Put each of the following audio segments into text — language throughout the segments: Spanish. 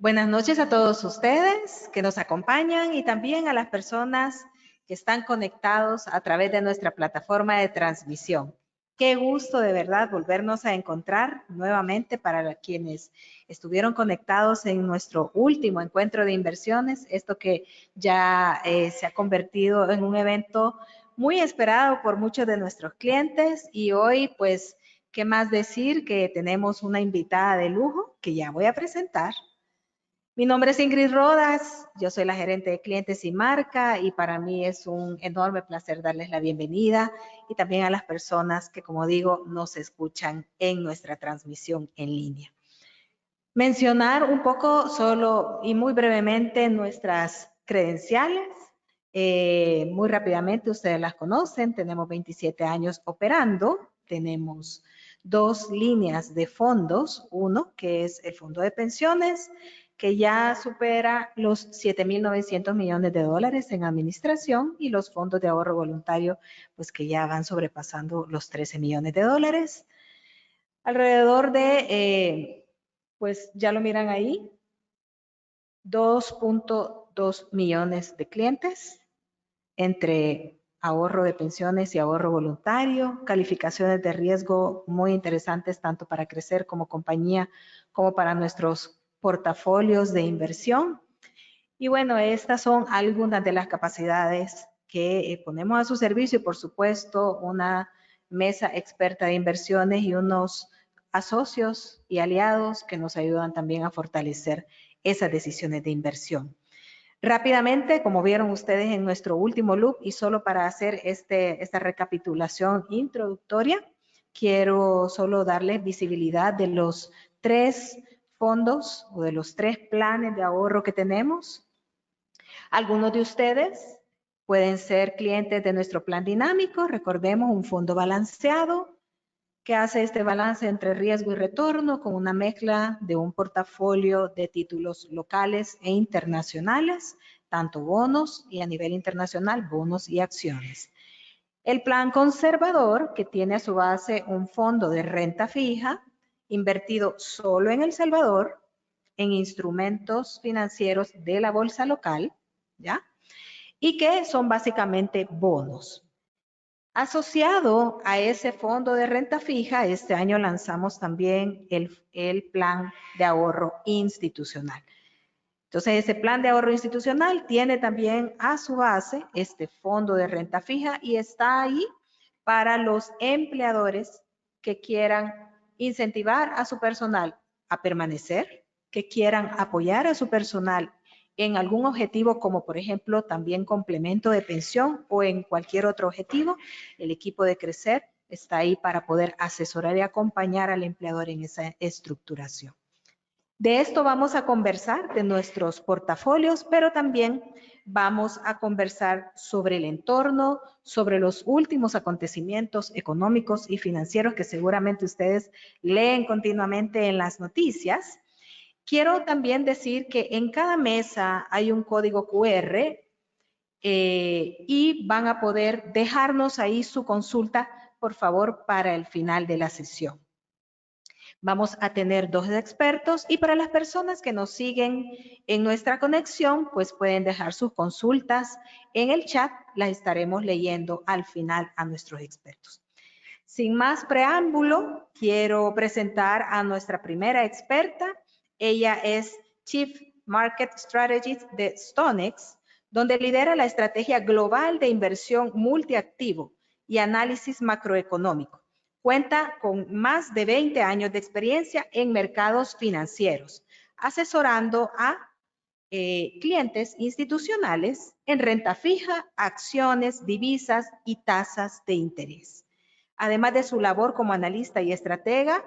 Buenas noches a todos ustedes que nos acompañan y también a las personas que están conectados a través de nuestra plataforma de transmisión. Qué gusto de verdad volvernos a encontrar nuevamente para quienes estuvieron conectados en nuestro último encuentro de inversiones, esto que ya se ha convertido en un evento muy esperado por muchos de nuestros clientes y hoy pues, ¿qué más decir? Que tenemos una invitada de lujo que ya voy a presentar. Mi nombre es Ingrid Rodas, yo soy la gerente de clientes y marca y para mí es un enorme placer darles la bienvenida y también a las personas que, como digo, nos escuchan en nuestra transmisión en línea. Mencionar un poco solo y muy brevemente nuestras credenciales. Muy rápidamente, ustedes las conocen, tenemos 27 años operando, tenemos dos líneas de fondos, uno que es el fondo de pensiones, que ya supera los 7.900 millones de dólares en administración y los fondos de ahorro voluntario, pues que ya van sobrepasando los 13 millones de dólares. Alrededor de, pues ya lo miran ahí, 2.2 millones de clientes entre ahorro de pensiones y ahorro voluntario, calificaciones de riesgo muy interesantes tanto para crecer como compañía como para nuestros portafolios de inversión. Y bueno, estas son algunas de las capacidades que ponemos a su servicio y por supuesto una mesa experta de inversiones y unos asocios y aliados que nos ayudan también a fortalecer esas decisiones de inversión. Rápidamente, como vieron ustedes en nuestro último loop y solo para hacer esta recapitulación introductoria, quiero solo darles visibilidad de los 3 fondos o de los 3 planes de ahorro que tenemos. Algunos de ustedes pueden ser clientes de nuestro plan dinámico. Recordemos un fondo balanceado que hace este balance entre riesgo y retorno con una mezcla de un portafolio de títulos locales e internacionales, tanto bonos y a nivel internacional, bonos y acciones. El plan conservador, que tiene a su base un fondo de renta fija, invertido solo en El Salvador, en instrumentos financieros de la bolsa local, ¿ya? Y que son básicamente bonos. Asociado a ese fondo de renta fija, este año lanzamos también el plan de ahorro institucional. Entonces, ese plan de ahorro institucional tiene también a su base este fondo de renta fija y está ahí para los empleadores que quieran incentivar a su personal a permanecer, que quieran apoyar a su personal en algún objetivo como por ejemplo también complemento de pensión o en cualquier otro objetivo. El equipo de Crecer está ahí para poder asesorar y acompañar al empleador en esa estructuración. De esto vamos a conversar, de nuestros portafolios, pero también vamos a conversar sobre el entorno, sobre los últimos acontecimientos económicos y financieros que seguramente ustedes leen continuamente en las noticias. Quiero también decir que en cada mesa hay un código QR y van a poder dejarnos ahí su consulta, por favor, para el final de la sesión. Vamos a tener 2 expertos y para las personas que nos siguen en nuestra conexión, pues pueden dejar sus consultas en el chat, las estaremos leyendo al final a nuestros expertos. Sin más preámbulo, quiero presentar a nuestra primera experta. Ella es Chief Market Strategist de StoneX, donde lidera la estrategia global de inversión multiactivo y análisis macroeconómico. Cuenta con más de 20 años de experiencia en mercados financieros, asesorando a clientes institucionales en renta fija, acciones, divisas y tasas de interés. Además de su labor como analista y estratega,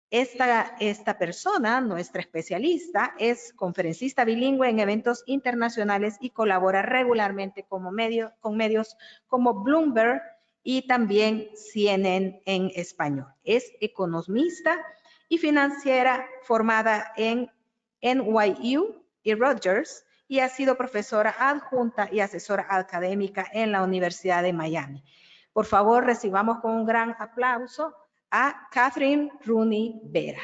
esta persona, nuestra especialista, es conferencista bilingüe en eventos internacionales y colabora regularmente con medios como Bloomberg y también CNN en español. Es economista y financiera formada en NYU y Rutgers y ha sido profesora adjunta y asesora académica en la Universidad de Miami. Por favor, recibamos con un gran aplauso a Catherine Rooney Vera.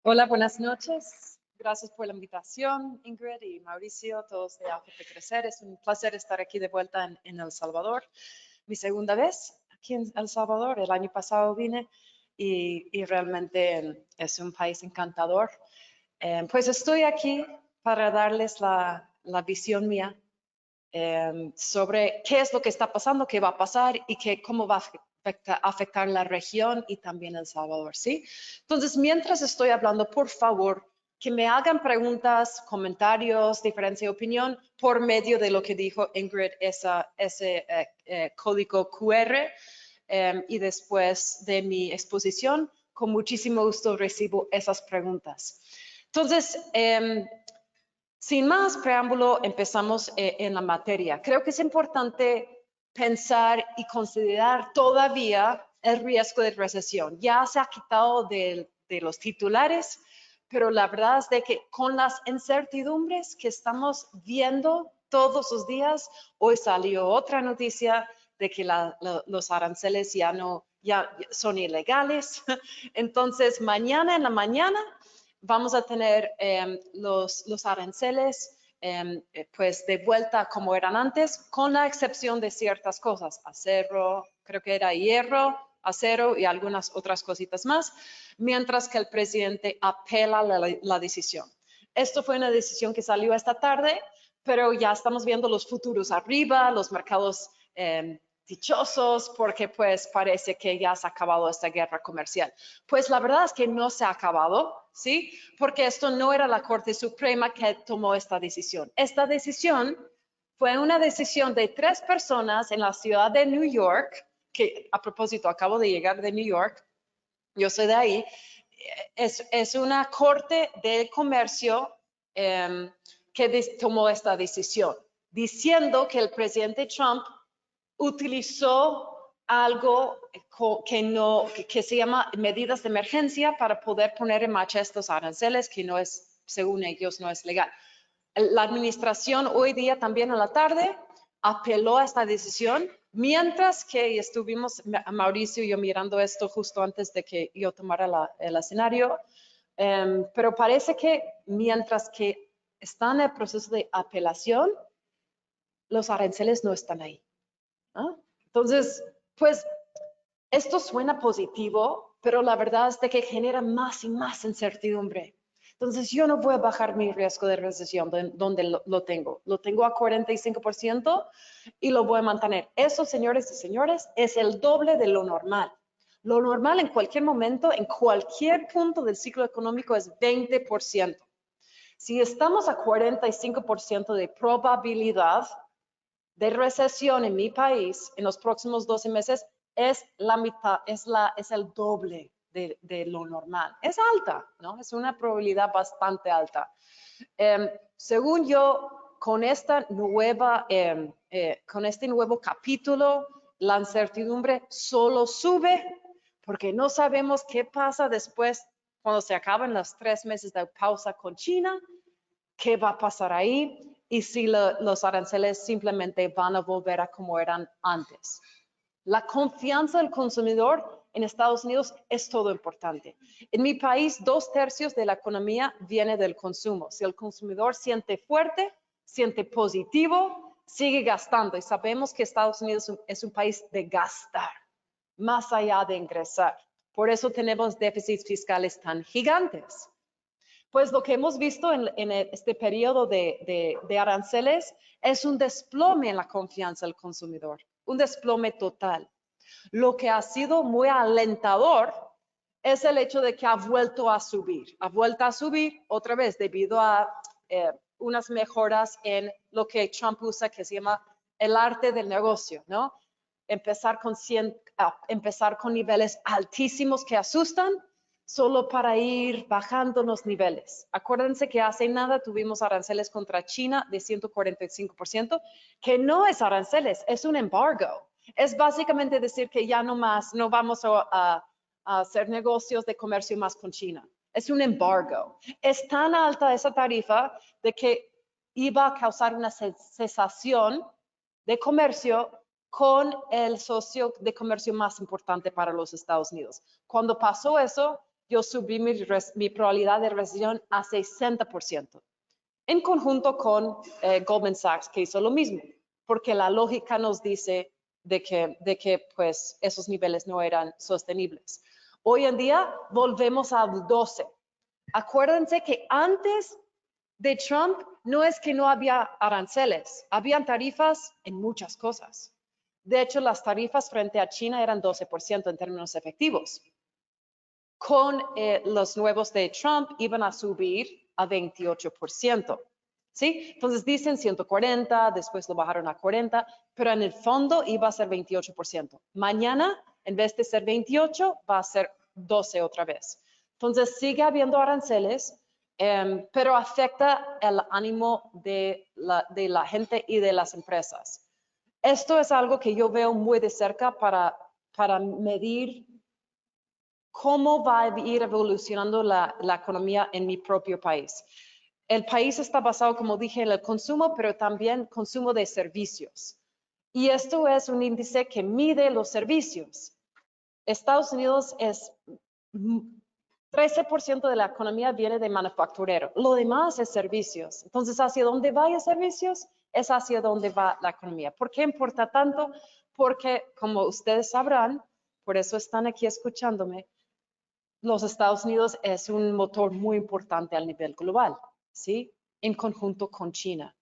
Hola, buenas noches. Gracias por la invitación, Ingrid y Mauricio, todos de AFP Crecer. Es un placer estar aquí de vuelta en El Salvador. Mi segunda vez aquí en El Salvador. El año pasado vine y realmente es un país encantador. Pues estoy aquí para darles la visión mía sobre qué es lo que está pasando, qué va a pasar y cómo va a afectar la región y también El Salvador, ¿sí? Entonces, mientras estoy hablando, por favor, que me hagan preguntas, comentarios, diferencia de opinión por medio de lo que dijo Ingrid, ese código QR, y después de mi exposición, con muchísimo gusto recibo esas preguntas. Entonces, sin más preámbulo, empezamos en la materia. Creo que es importante pensar y considerar todavía el riesgo de recesión. Ya se ha quitado de los titulares, pero la verdad es de que con las incertidumbres que estamos viendo todos los días, hoy salió otra noticia de que los aranceles ya son ilegales. Entonces, mañana en la mañana vamos a tener los aranceles pues de vuelta como eran antes, con la excepción de ciertas cosas, acero, creo que era hierro, acero y algunas otras cositas más, mientras que el presidente apela la decisión. Esto fue una decisión que salió esta tarde, pero ya estamos viendo los futuros arriba, los mercados dichosos, porque pues parece que ya se ha acabado esta guerra comercial. Pues la verdad es que no se ha acabado, ¿sí? Porque esto no era la Corte Suprema que tomó esta decisión. Esta decisión fue una decisión de 3 personas en la ciudad de New York, que a propósito acabo de llegar de New York, yo soy de ahí, es una corte de comercio que tomó esta decisión, diciendo que el presidente Trump utilizó algo que se llama medidas de emergencia para poder poner en marcha estos aranceles, que no es, según ellos, no es legal. La administración hoy día también en la tarde apeló a esta decisión, mientras que estuvimos, Mauricio y yo, mirando esto justo antes de que yo tomara el escenario, pero parece que mientras que está en el proceso de apelación, los aranceles no están ahí. ¿Ah? Entonces, pues esto suena positivo, pero la verdad es de que genera más y más incertidumbre. Entonces, yo no voy a bajar mi riesgo de recesión donde lo tengo. Lo tengo a 45% y lo voy a mantener. Eso, señores y señores, es el doble de lo normal. Lo normal en cualquier momento, en cualquier punto del ciclo económico es 20%. Si estamos a 45% de probabilidad de recesión en mi país en los próximos 12 meses, es la mitad, es el doble de lo normal. Es alta, ¿no? Es una probabilidad bastante alta. Según yo, con este nuevo capítulo, la incertidumbre solo sube porque no sabemos qué pasa después cuando se acaban los 3 meses de pausa con China, qué va a pasar ahí y si los aranceles simplemente van a volver a como eran antes. La confianza del consumidor en Estados Unidos es todo importante. En mi país, 2/3 de la economía viene del consumo. Si el consumidor siente fuerte, siente positivo, sigue gastando. Y sabemos que Estados Unidos es un país de gastar, más allá de ingresar. Por eso tenemos déficits fiscales tan gigantes. Pues lo que hemos visto en este periodo de aranceles es un desplome en la confianza del consumidor, un desplome total. Lo que ha sido muy alentador es el hecho de que ha vuelto a subir otra vez debido a unas mejoras en lo que Trump usa que se llama el arte del negocio, ¿no? Empezar con niveles altísimos que asustan, solo para ir bajando los niveles. Acuérdense que hace nada tuvimos aranceles contra China de 145%, que no es aranceles, es un embargo. Es básicamente decir que ya no vamos a hacer negocios de comercio más con China. Es un embargo. Es tan alta esa tarifa de que iba a causar una cesación de comercio con el socio de comercio más importante para los Estados Unidos. Cuando pasó eso, yo subí mi probabilidad de recesión a 60%. En conjunto con Goldman Sachs, que hizo lo mismo, porque la lógica nos dice de que pues, esos niveles no eran sostenibles. Hoy en día volvemos al 12. Acuérdense que antes de Trump no es que no había aranceles, habían tarifas en muchas cosas. De hecho, las tarifas frente a China eran 12% en términos efectivos. Con los nuevos de Trump iban a subir a 28%. ¿Sí? Entonces dicen 140, después lo bajaron a 40, pero en el fondo iba a ser 28%. Mañana, en vez de ser 28, va a ser 12 otra vez. Entonces sigue habiendo aranceles, pero afecta el ánimo de la gente y de las empresas. Esto es algo que yo veo muy de cerca para medir cómo va a ir evolucionando la economía en mi propio país. El país está basado, como dije, en el consumo, pero también consumo de servicios. Y esto es un índice que mide los servicios. Estados Unidos es 13% de la economía viene de manufacturero. Lo demás es servicios. Entonces, ¿hacia dónde vayan servicios? Es hacia dónde va la economía. ¿Por qué importa tanto? Porque, como ustedes sabrán, por eso están aquí escuchándome, los Estados Unidos es un motor muy importante a nivel global, ¿sí? En conjunto con China.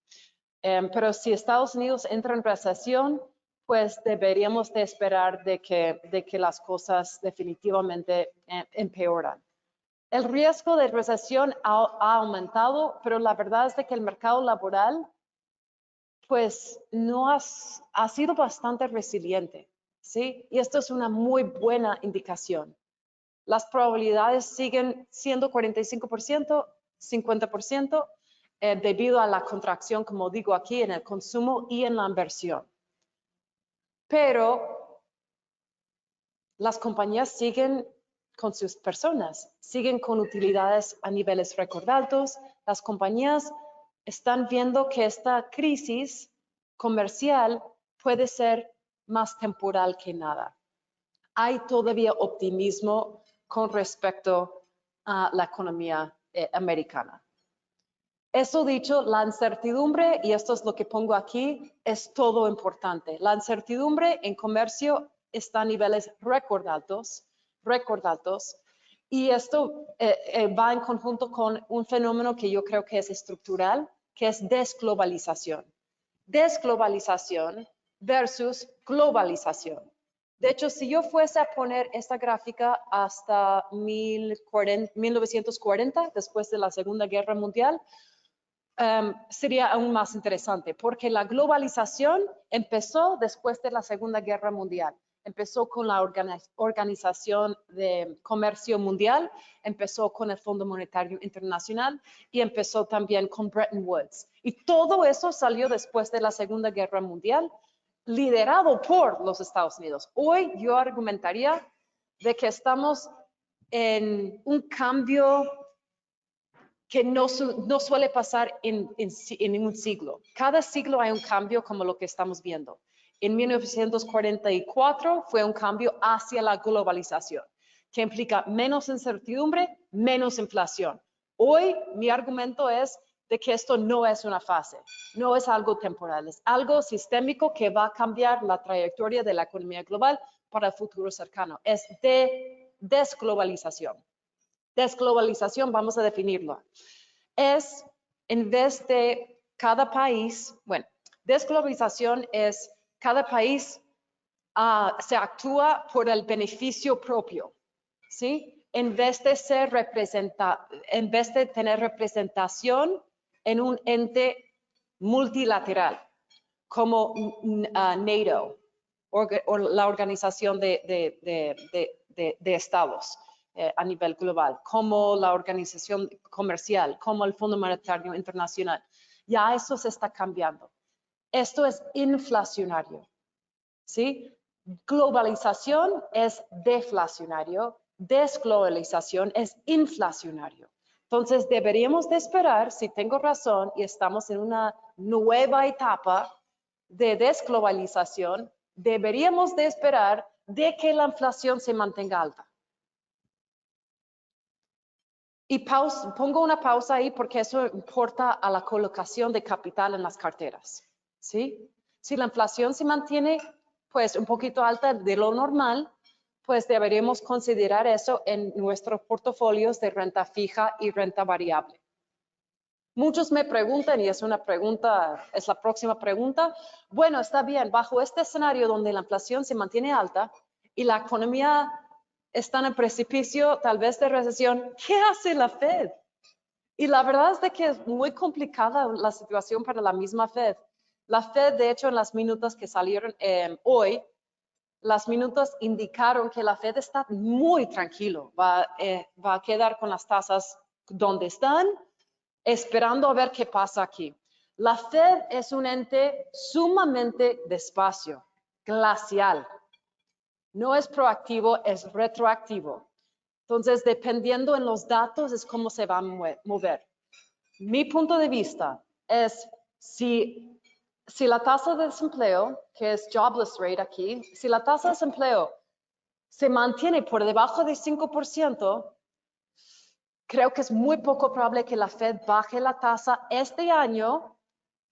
Pero si Estados Unidos entra en recesión, pues deberíamos de esperar de que las cosas definitivamente empeoran. El riesgo de recesión ha aumentado, pero la verdad es de que el mercado laboral pues no ha sido bastante resiliente, ¿sí? Y esto es una muy buena indicación. Las probabilidades siguen siendo 45%, 50%, debido a la contracción, como digo aquí, en el consumo y en la inversión. Pero las compañías siguen con sus personas, siguen con utilidades a niveles récord altos. Las compañías están viendo que esta crisis comercial puede ser más temporal que nada. Hay todavía optimismo con respecto a la economía americana. Eso dicho, la incertidumbre, y esto es lo que pongo aquí, es todo importante. La incertidumbre en comercio está a niveles récord altos, y esto va en conjunto con un fenómeno que yo creo que es estructural, que es desglobalización. Desglobalización versus globalización. De hecho, si yo fuese a poner esta gráfica hasta 1940, después de la Segunda Guerra Mundial, sería aún más interesante, porque la globalización empezó después de la Segunda Guerra Mundial. Empezó con la Organización de Comercio Mundial, empezó con el Fondo Monetario Internacional y empezó también con Bretton Woods. Y todo eso salió después de la Segunda Guerra Mundial, liderado por los Estados Unidos. Hoy yo argumentaría de que estamos en un cambio que no suele pasar en un siglo. Cada siglo hay un cambio como lo que estamos viendo. En 1944 fue un cambio hacia la globalización, que implica menos incertidumbre, menos inflación. Hoy mi argumento es de que esto no es una fase, no es algo temporal, es algo sistémico que va a cambiar la trayectoria de la economía global para el futuro cercano. Es de desglobalización. Desglobalización, vamos a definirlo. Es en vez de cada país, bueno, desglobalización es cada país se actúa por el beneficio propio, ¿sí? En vez de tener representación en un ente multilateral, como NATO, o la Organización de Estados a nivel global, como la Organización Comercial, como el Fondo Monetario Internacional. Ya eso se está cambiando. Esto es inflacionario, ¿sí? Globalización es deflacionario, desglobalización es inflacionario. Entonces deberíamos de esperar, si tengo razón, y estamos en una nueva etapa de desglobalización, deberíamos de esperar de que la inflación se mantenga alta. Y pongo una pausa ahí porque eso importa a la colocación de capital en las carteras, ¿sí? Si la inflación se mantiene pues un poquito alta de lo normal, pues deberíamos considerar eso en nuestros portafolios de renta fija y renta variable. Muchos me preguntan, y es una pregunta, es la próxima pregunta, bueno, está bien, bajo este escenario donde la inflación se mantiene alta y la economía está en el precipicio tal vez de recesión, ¿qué hace la Fed? Y la verdad es de que es muy complicada la situación para la misma Fed. La Fed, de hecho, en las minutas que salieron hoy, las minutas indicaron que la Fed está muy tranquilo, va a quedar con las tasas donde están, esperando a ver qué pasa aquí. La Fed es un ente sumamente despacio, glacial. No es proactivo, es retroactivo. Entonces, dependiendo en los datos es cómo se va a mover. Mi punto de vista es si la tasa de desempleo, que es jobless rate aquí, si la tasa de desempleo se mantiene por debajo de 5%, creo que es muy poco probable que la Fed baje la tasa este año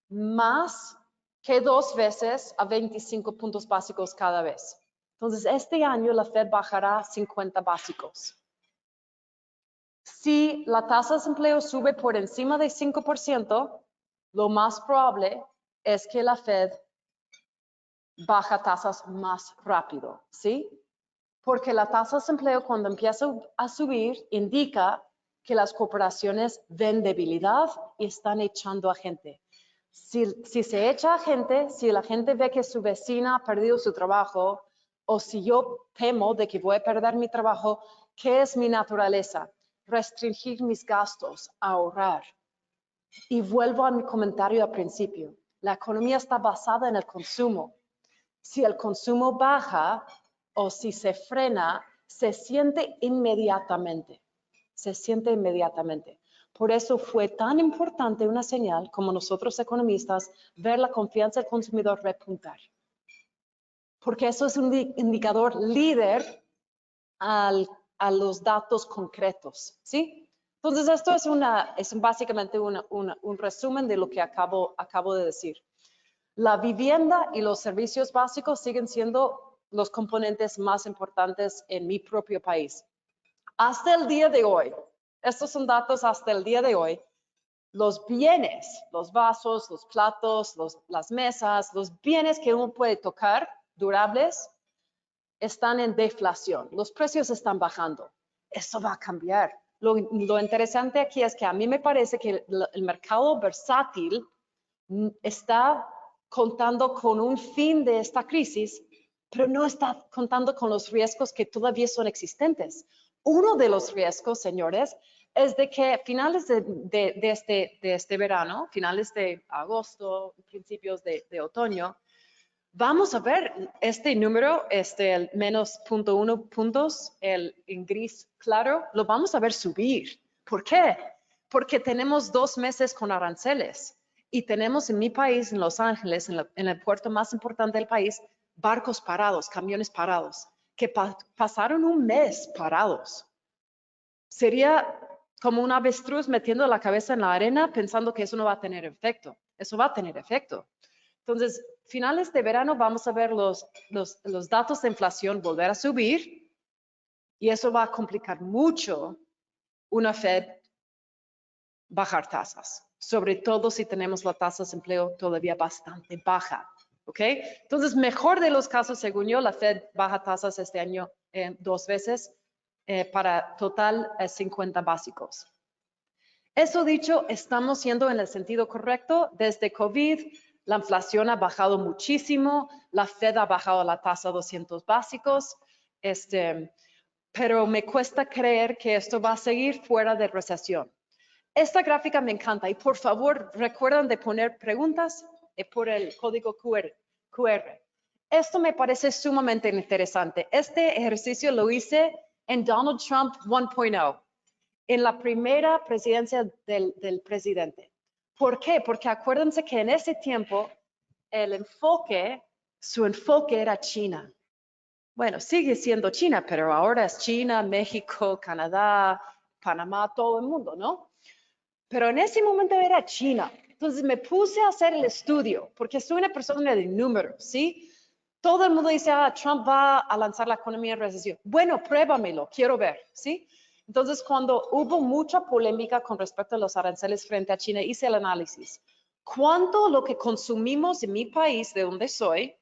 más que 2 veces a 25 puntos básicos cada vez. Entonces, este año la Fed bajará 50 básicos. Si la tasa de desempleo sube por encima de 5%, lo más probable es que la Fed baja tasas más rápido, ¿sí? Porque la tasa de desempleo cuando empieza a subir indica que las corporaciones ven debilidad y están echando a gente. Si se echa a gente, si la gente ve que su vecina ha perdido su trabajo o si yo temo de que voy a perder mi trabajo, ¿qué es mi naturaleza? Restringir mis gastos, ahorrar. Y vuelvo a mi comentario al principio. La economía está basada en el consumo. Si el consumo baja o si se frena, se siente inmediatamente. Se siente inmediatamente. Por eso fue tan importante una señal como nosotros economistas ver la confianza del consumidor repuntar. Porque eso es un indicador líder a los datos concretos, ¿sí? Entonces, esto es básicamente un resumen de lo que acabo de decir. La vivienda y los servicios básicos siguen siendo los componentes más importantes en mi propio país. Hasta el día de hoy, estos son datos hasta el día de hoy, los bienes, los vasos, los platos, las mesas, los bienes que uno puede tocar, durables, están en deflación. Los precios están bajando. Eso va a cambiar. Lo interesante aquí es que a mí me parece que el mercado versátil está contando con un fin de esta crisis, pero no está contando con los riesgos que todavía son existentes. Uno de los riesgos, señores, es de que a finales de este verano, finales de agosto, principios de otoño, vamos a ver este número, el menos 0.1 puntos, en gris claro, lo vamos a ver subir. ¿Por qué? Porque tenemos 2 meses con aranceles y tenemos en mi país, en Los Ángeles, en el puerto más importante del país, barcos parados, camiones parados, que pasaron un mes parados. Sería como un avestruz metiendo la cabeza en la arena pensando que eso no va a tener efecto. Eso va a tener efecto. Entonces, finales de verano vamos a ver los datos de inflación volver a subir y eso va a complicar mucho una Fed bajar tasas, sobre todo si tenemos la tasa de desempleo todavía bastante baja, ¿ok? Entonces, mejor de los casos, según yo, la Fed baja tasas este año 2 veces para total 50 básicos. Eso dicho, estamos yendo en el sentido correcto. Desde COVID, la inflación ha bajado muchísimo, la Fed ha bajado la tasa a 200 básicos, pero me cuesta creer que esto va a seguir fuera de recesión. Esta gráfica me encanta y por favor recuerden de poner preguntas por el código QR. Esto me parece sumamente interesante. Este ejercicio lo hice en Donald Trump 1.0. En la primera presidencia del presidente. ¿Por qué? Porque acuérdense que en ese tiempo su enfoque era China. Bueno, sigue siendo China, pero ahora es China, México, Canadá, Panamá, todo el mundo, ¿no? Pero en ese momento era China. Entonces me puse a hacer el estudio, porque soy una persona de números, ¿sí? Todo el mundo dice, Trump va a lanzar la economía en recesión. Bueno, pruébamelo, quiero ver, ¿sí? Entonces, cuando hubo mucha polémica con respecto a los aranceles frente a China, hice el análisis. ¿Cuánto lo que consumimos en mi país, de donde soy,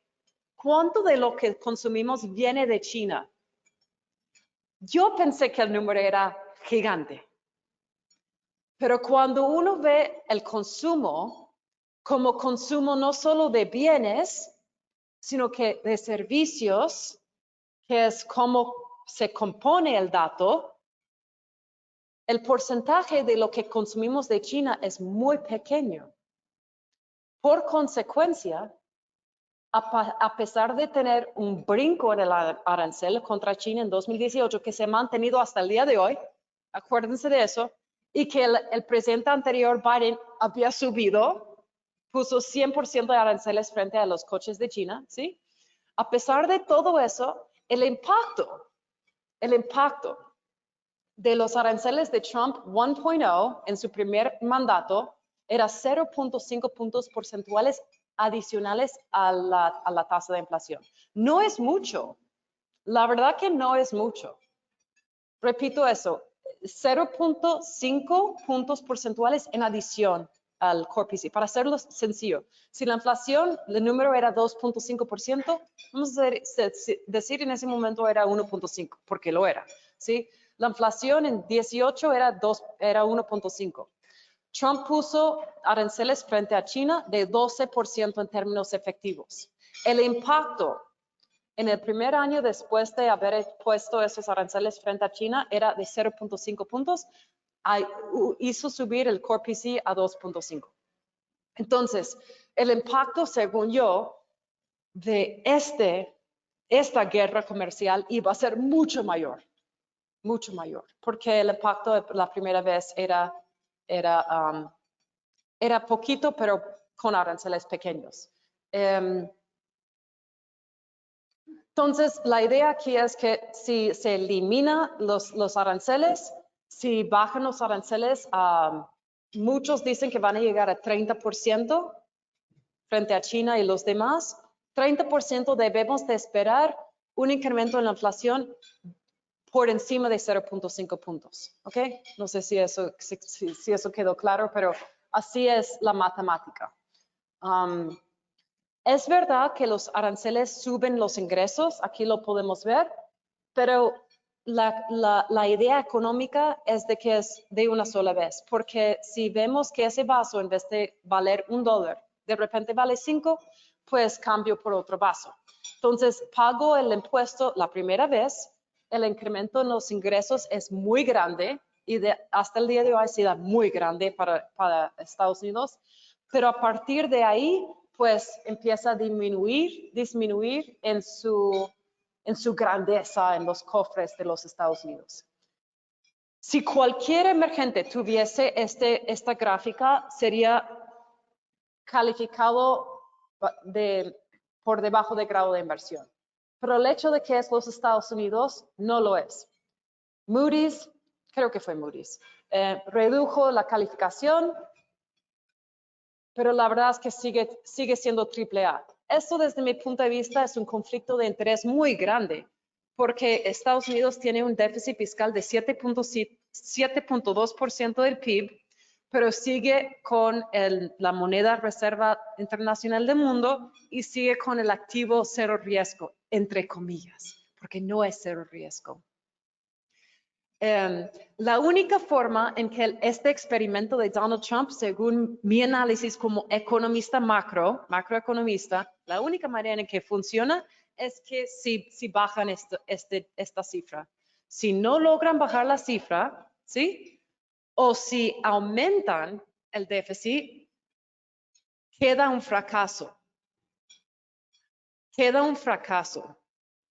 cuánto de lo que consumimos viene de China? Yo pensé que el número era gigante. Pero cuando uno ve el consumo como consumo no solo de bienes, sino que de servicios, que es cómo se compone el dato, el porcentaje de lo que consumimos de China es muy pequeño. Por consecuencia, a pesar de tener un brinco en el arancel contra China en 2018, que se ha mantenido hasta el día de hoy, acuérdense de eso, y que el presidente anterior, Biden, había subido, puso 100% de aranceles frente a los coches de China, ¿sí? A pesar de todo eso, el impacto de los aranceles de Trump 1.0 en su primer mandato era 0.5 puntos porcentuales adicionales a la tasa de inflación. No es mucho. La verdad que no es mucho. Repito eso, 0.5 puntos porcentuales en adición al Core PCE. Para hacerlo sencillo, si la inflación, el número era 2.5%, vamos a decir en ese momento era 1.5, porque lo era, ¿sí? La inflación en 18 era 1.5. Trump puso aranceles frente a China de 12% en términos efectivos. El impacto en el primer año después de haber puesto esos aranceles frente a China era de 0.5 puntos, hizo subir el Core PCE a 2.5. Entonces, el impacto, según yo, de esta guerra comercial iba a ser mucho mayor, porque el impacto de la primera vez era poquito, pero con aranceles pequeños. Entonces, la idea aquí es que si se elimina los aranceles, si bajan los aranceles, muchos dicen que van a llegar a 30% frente a China y los demás. 30% debemos de esperar un incremento en la inflación por encima de 0.5 puntos, ¿ok? No sé si eso quedó claro, pero así es la matemática. Es verdad que los aranceles suben los ingresos, aquí lo podemos ver, pero la idea económica es de que es de una sola vez, porque si vemos que ese vaso en vez de valer $1, de repente vale 5, pues cambio por otro vaso. Entonces, pago el impuesto la primera vez, el incremento en los ingresos es muy grande y hasta el día de hoy ha sido muy grande para Estados Unidos, pero a partir de ahí, pues empieza a disminuir en su grandeza en los cofres de los Estados Unidos. Si cualquier emergente tuviese esta gráfica, sería calificado por debajo de grado de inversión. Pero el hecho de que es los Estados Unidos no lo es. Moody's, creo que fue Moody's, redujo la calificación, pero la verdad es que sigue siendo AAA. Esto desde mi punto de vista es un conflicto de interés muy grande, porque Estados Unidos tiene un déficit fiscal de 7.2% del PIB, pero sigue con la moneda reserva internacional del mundo y sigue con el activo cero riesgo, entre comillas, porque no es cero riesgo. La única forma en que este experimento de Donald Trump, según mi análisis como economista macroeconomista, la única manera en que funciona es que si bajan esta cifra. Si no logran bajar la cifra, ¿sí? O si aumentan el déficit, queda un fracaso. Queda un fracaso.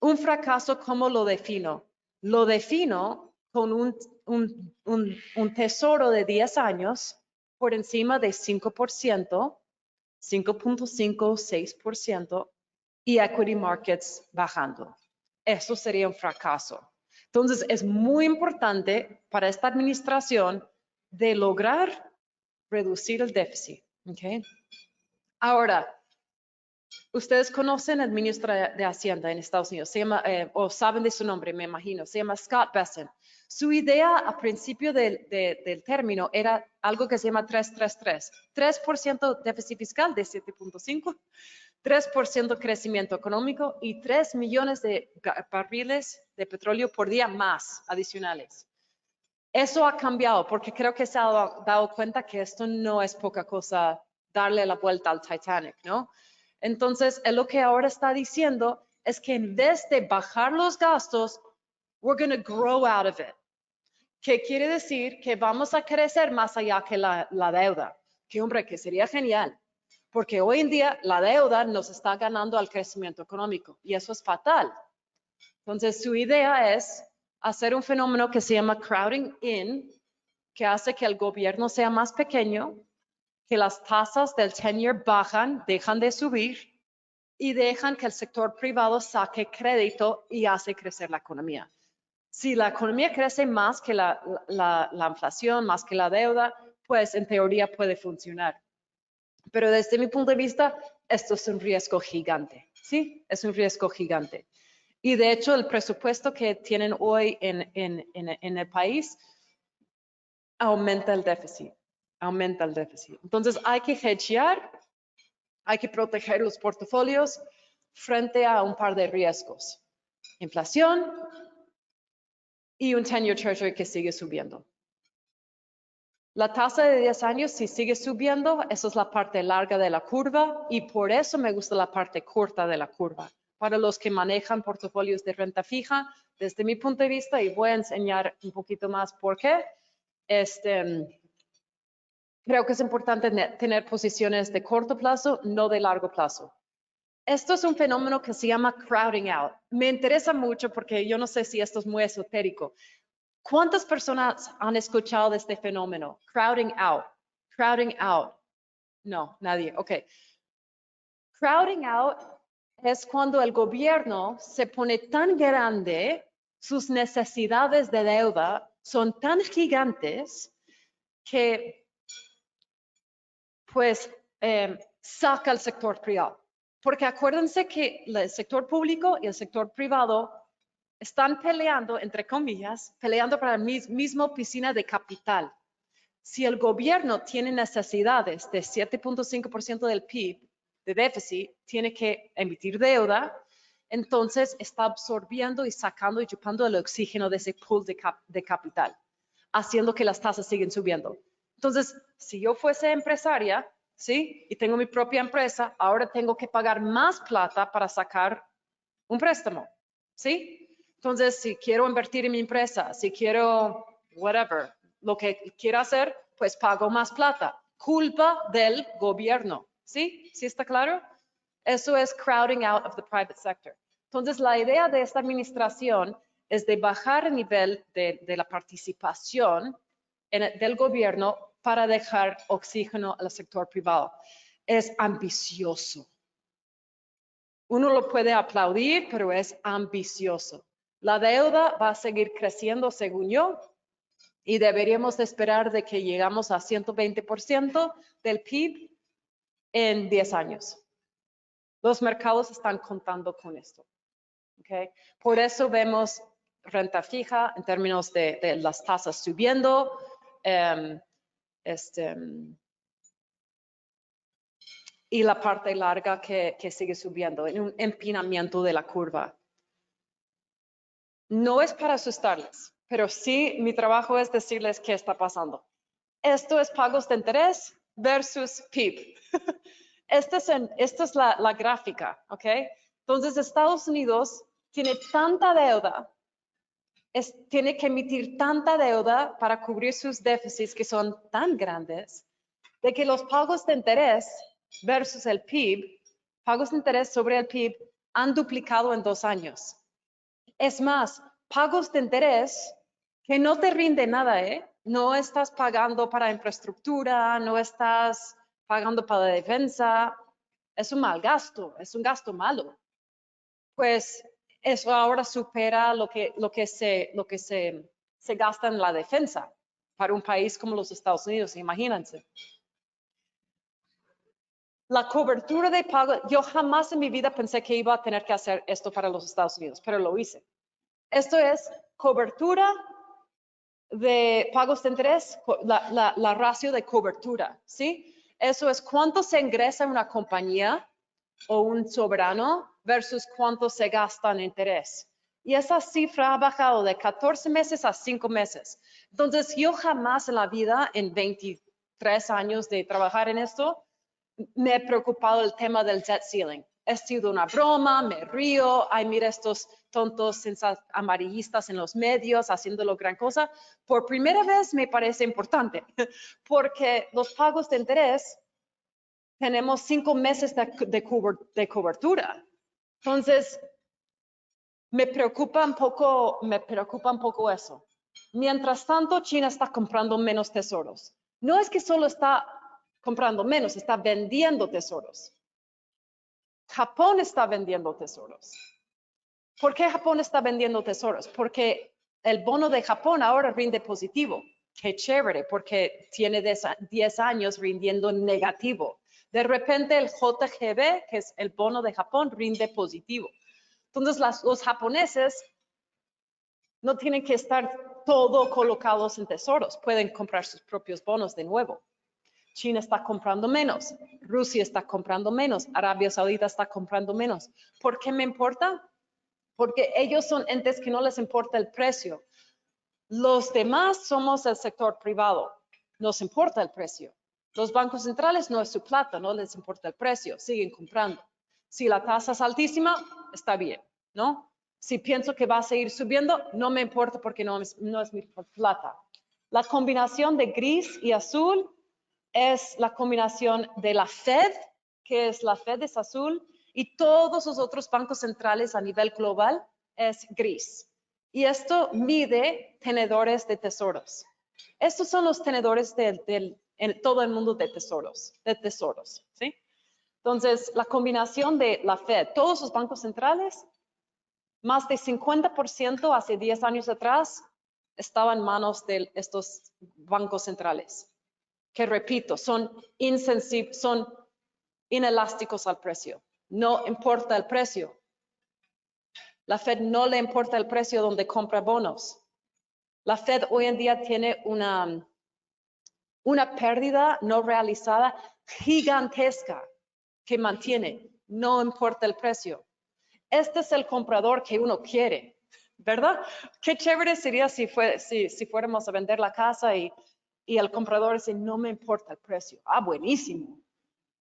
Un fracaso, ¿cómo lo defino? Lo defino con un tesoro de 10 años por encima de 5%, 5.5, 6%, y equity markets bajando. Eso sería un fracaso. Entonces, es muy importante para esta administración de lograr reducir el déficit. ¿Okay? Ahora, ustedes conocen al ministro de Hacienda en Estados Unidos, se llama, o saben de su nombre, me imagino, se llama Scott Bessent. Su idea a principio del término era algo que se llama 3-3-3. 3% déficit fiscal de 7.5, 3% crecimiento económico y 3 millones de barriles de petróleo por día más adicionales. Eso ha cambiado porque creo que se ha dado cuenta que esto no es poca cosa darle la vuelta al Titanic, ¿no? Entonces, lo que ahora está diciendo es que en vez de bajar los gastos, we're going to grow out of it. ¿Qué quiere decir? Que vamos a crecer más allá que la deuda. Que hombre, que sería genial. Porque hoy en día la deuda nos está ganando al crecimiento económico y eso es fatal. Entonces, su idea es hacer un fenómeno que se llama crowding in, que hace que el gobierno sea más pequeño, que las tasas del 10-year bajan, dejan de subir y dejan que el sector privado saque crédito y hace crecer la economía. Si la economía crece más que la inflación, más que la deuda, pues en teoría puede funcionar. Pero desde mi punto de vista, esto es un riesgo gigante, ¿sí? Es un riesgo gigante. Y de hecho, el presupuesto que tienen hoy en el país aumenta el déficit, Entonces, hay que hedgear, hay que proteger los portafolios frente a un par de riesgos. Inflación y un 10-year treasury que sigue subiendo. La tasa de 10 años, si sigue subiendo, esa es la parte larga de la curva y por eso me gusta la parte corta de la curva. Para los que manejan portafolios de renta fija, desde mi punto de vista, y voy a enseñar un poquito más por qué, creo que es importante tener posiciones de corto plazo, no de largo plazo. Esto es un fenómeno que se llama crowding out. Me interesa mucho porque yo no sé si esto es muy esotérico. ¿Cuántas personas han escuchado de este fenómeno? Crowding out. Crowding out. No, nadie. Ok. Crowding out es cuando el gobierno se pone tan grande, sus necesidades de deuda son tan gigantes que pues saca al sector privado. Porque acuérdense que el sector público y el sector privado están peleando, entre comillas, peleando para la misma piscina de capital. Si el gobierno tiene necesidades de 7.5% del PIB de déficit, tiene que emitir deuda, entonces está absorbiendo y sacando y chupando el oxígeno de ese pool de capital, haciendo que las tasas siguen subiendo. Entonces, si yo fuese empresaria, ¿sí? Y tengo mi propia empresa, ahora tengo que pagar más plata para sacar un préstamo, ¿sí? Entonces, si quiero invertir en mi empresa, si quiero, whatever, lo que quiera hacer, pues pago más plata. Culpa del gobierno, ¿sí? ¿Sí está claro? Eso es crowding out of the private sector. Entonces, la idea de esta administración es de bajar el nivel de la participación del gobierno para dejar oxígeno al sector privado. Es ambicioso. Uno lo puede aplaudir, pero es ambicioso. La deuda va a seguir creciendo, según yo, y deberíamos esperar de que llegamos a 120% del PIB en 10 años. Los mercados están contando con esto. ¿Okay? Por eso vemos renta fija en términos de las tasas subiendo, y la parte larga que sigue subiendo, en un empinamiento de la curva. No es para asustarles, pero sí mi trabajo es decirles qué está pasando. Esto es pagos de interés versus PIB. Esta es la gráfica, ¿ok? Entonces, Estados Unidos tiene tanta deuda, tiene que emitir tanta deuda para cubrir sus déficits que son tan grandes, de que los pagos de interés versus el PIB, pagos de interés sobre el PIB, han duplicado en 2 años. Es más, pagos de interés que no te rinde nada, ¿eh? No estás pagando para infraestructura, no estás pagando para la defensa. Es un mal gasto, es un gasto malo. Pues eso ahora supera lo que se gasta en la defensa para un país como los Estados Unidos, imagínense. La cobertura de pago, yo jamás en mi vida pensé que iba a tener que hacer esto para los Estados Unidos, pero lo hice. Esto es cobertura de pagos de interés, la ratio de cobertura, ¿sí? Eso es cuánto se ingresa en una compañía o un soberano versus cuánto se gasta en interés. Y esa cifra ha bajado de 14 meses a 5 meses. Entonces, yo jamás en la vida, en 23 años de trabajar en esto, me he preocupado el tema del debt ceiling. Ha sido una broma, me río, ay, mira estos tontos amarillistas en los medios haciéndolo gran cosa. Por primera vez me parece importante, porque los pagos de interés tenemos 5 meses de cobertura. Entonces, me preocupa un poco eso. Mientras tanto, China está comprando menos tesoros. No es que solo está comprando menos, está vendiendo tesoros. Japón está vendiendo tesoros. ¿Por qué Japón está vendiendo tesoros? Porque el bono de Japón ahora rinde positivo. Qué chévere, porque tiene 10 años rindiendo negativo. De repente el JGB, que es el bono de Japón, rinde positivo. Entonces los japoneses no tienen que estar todo colocados en tesoros, pueden comprar sus propios bonos de nuevo. China está comprando menos, Rusia está comprando menos, Arabia Saudita está comprando menos. ¿Por qué me importa? Porque ellos son entes que no les importa el precio. Los demás somos el sector privado, nos importa el precio. Los bancos centrales no es su plata, no les importa el precio, siguen comprando. Si la tasa es altísima, está bien, ¿no? Si pienso que va a seguir subiendo, no me importa porque no es mi plata. La combinación de gris y azul es la combinación de la Fed, que es la Fed es azul, y todos los otros bancos centrales a nivel global es gris. Y esto mide tenedores de tesoros. Estos son los tenedores en todo el mundo de tesoros, ¿sí? Entonces, la combinación de la Fed, todos los bancos centrales, más de 50% hace 10 años atrás estaba en manos de estos bancos centrales, que repito, son insensibles, son inelásticos al precio. No importa el precio. La Fed no le importa el precio donde compra bonos. La Fed hoy en día tiene una pérdida no realizada gigantesca que mantiene, no importa el precio. Este es el comprador que uno quiere, ¿verdad? Qué chévere sería si fuéramos a vender la casa y el comprador dice, no me importa el precio. Ah, buenísimo.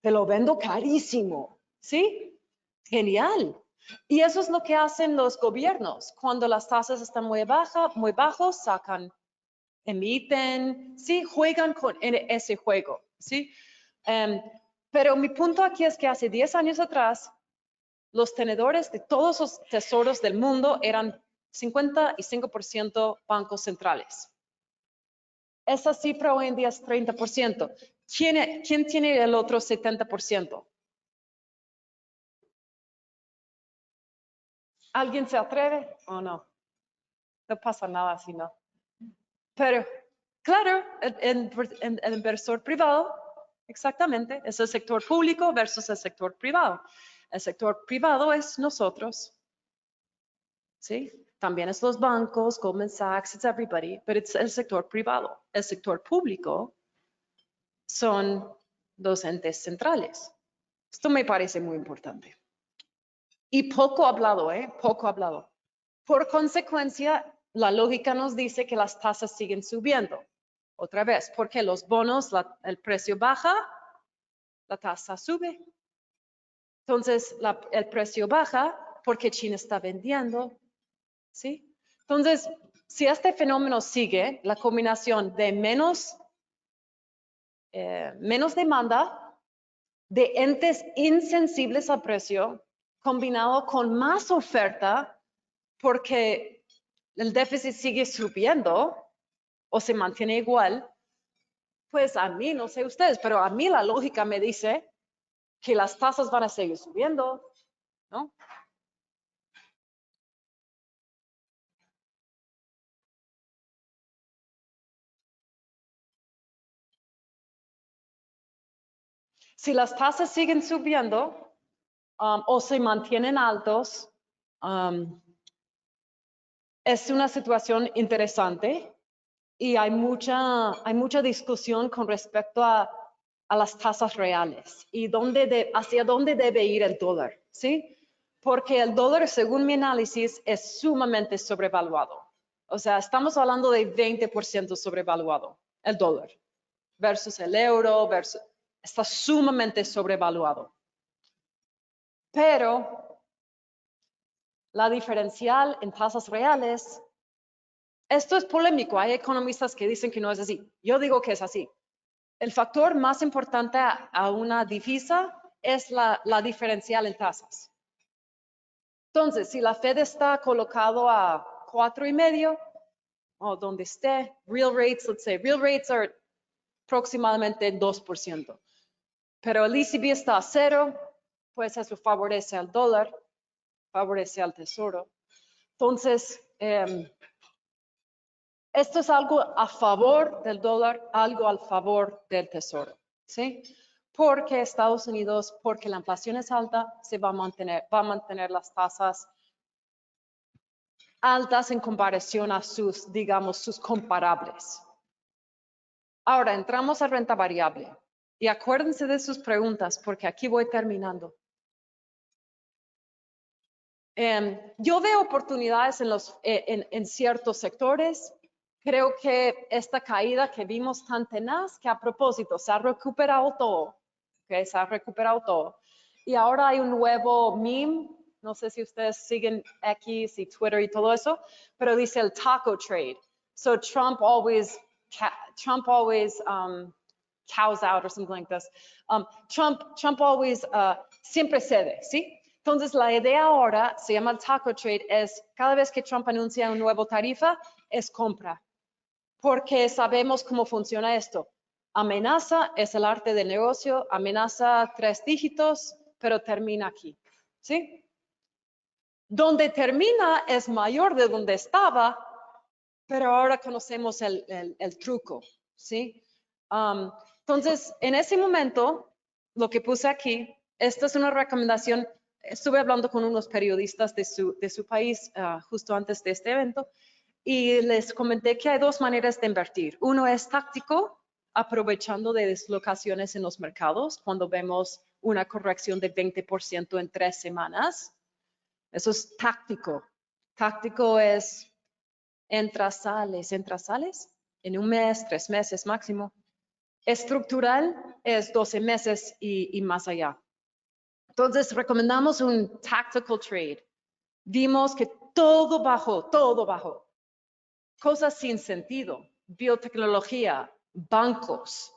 Te lo vendo carísimo. ¿Sí? Genial. Y eso es lo que hacen los gobiernos. Cuando las tasas están muy bajos, emiten, sí, juegan en ese juego, ¿sí? Pero mi punto aquí es que hace 10 años atrás, los tenedores de todos los tesoros del mundo eran 55% bancos centrales. Esa cifra hoy en día es 30%. ¿Quién tiene el otro 70%? ¿Alguien se atreve o no? No pasa nada si no. Pero, claro, el inversor privado, exactamente, es el sector público versus el sector privado. El sector privado es nosotros, ¿sí? También es los bancos, Goldman Sachs, it's everybody, pero es el sector privado. El sector público son los entes centrales. Esto me parece muy importante. Y poco hablado, poco hablado. Por consecuencia, la lógica nos dice que las tasas siguen subiendo. Otra vez, porque los bonos, el precio baja, la tasa sube. Entonces, el precio baja porque China está vendiendo, ¿sí? Entonces, si este fenómeno sigue, la combinación de menos demanda, de entes insensibles al precio, combinado con más oferta, porque el déficit sigue subiendo o se mantiene igual, pues a mí, no sé ustedes, pero a mí la lógica me dice que las tasas van a seguir subiendo, ¿no? Si las tasas siguen subiendo o se mantienen altos, es una situación interesante y hay mucha discusión con respecto a las tasas reales y hacia dónde debe ir el dólar, ¿sí? Porque el dólar, según mi análisis, es sumamente sobrevaluado. O sea, estamos hablando de 20% sobrevaluado, el dólar, versus el euro, está sumamente sobrevaluado. Pero la diferencial en tasas reales, esto es polémico, hay economistas que dicen que no es así. Yo digo que es así. El factor más importante a una divisa es la diferencial en tasas. Entonces, si la Fed está colocado a 4.5 o donde esté, real rates are aproximadamente 2%. Pero el ECB está a 0, pues eso favorece al dólar, favorece al tesoro. Entonces, esto es algo a favor del dólar, algo al favor del tesoro, ¿sí? Porque Estados Unidos, porque la inflación es alta, va a mantener las tasas altas en comparación a sus, digamos, sus comparables. Ahora, entramos a renta variable. Y acuérdense de sus preguntas, porque aquí voy terminando. Yo veo oportunidades en ciertos sectores. Creo que esta caída que vimos tan tenaz, que a propósito se ha recuperado todo, ¿okay? Se ha recuperado todo. Y ahora hay un nuevo meme, no sé si ustedes siguen X y Twitter y todo eso, pero dice el taco trade. So Trump always cows out or something like this. Trump always siempre cede, ¿sí? Entonces, la idea ahora, se llama el taco trade, es cada vez que Trump anuncia un nuevo tarifa, es compra. Porque sabemos cómo funciona esto. Amenaza es el arte del negocio, amenaza 3 dígitos, pero termina aquí, ¿sí? Donde termina es mayor de donde estaba, pero ahora conocemos el truco, ¿sí? Entonces, en ese momento, lo que puse aquí, esta es una recomendación. Estuve hablando con unos periodistas de su país justo antes de este evento y les comenté que hay 2 maneras de invertir. Uno es táctico, aprovechando de deslocaciones en los mercados, cuando vemos una corrección de 20% en 3 semanas. Eso es táctico. Táctico es entras, sales, en un mes, 3 meses máximo. Estructural es 12 meses y más allá. Entonces, recomendamos un tactical trade. Vimos que todo bajó. Cosas sin sentido, biotecnología, bancos.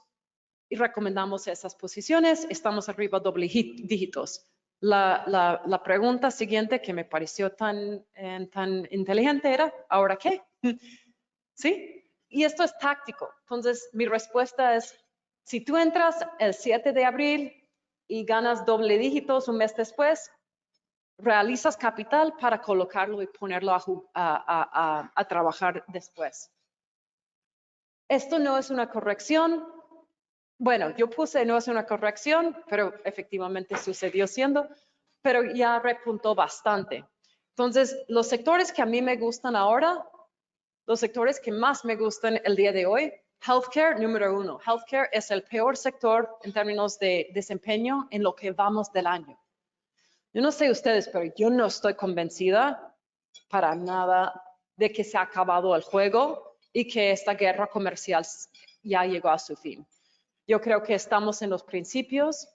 Y recomendamos esas posiciones. Estamos arriba doble dígitos. La pregunta siguiente que me pareció tan inteligente era, ¿ahora qué? ¿Sí? Y esto es táctico. Entonces, mi respuesta es, si tú entras el 7 de abril y ganas doble dígitos un mes después, realizas capital para colocarlo y ponerlo a trabajar después. Esto no es una corrección. Bueno, yo puse no es una corrección, pero efectivamente sucedió siendo, pero ya repuntó bastante. Entonces, los sectores que a mí me gustan ahora, los sectores que más me gustan el día de hoy, healthcare, número 1. Healthcare es el peor sector en términos de desempeño en lo que vamos del año. Yo no sé ustedes, pero yo no estoy convencida para nada de que se ha acabado el juego y que esta guerra comercial ya llegó a su fin. Yo creo que estamos en los principios.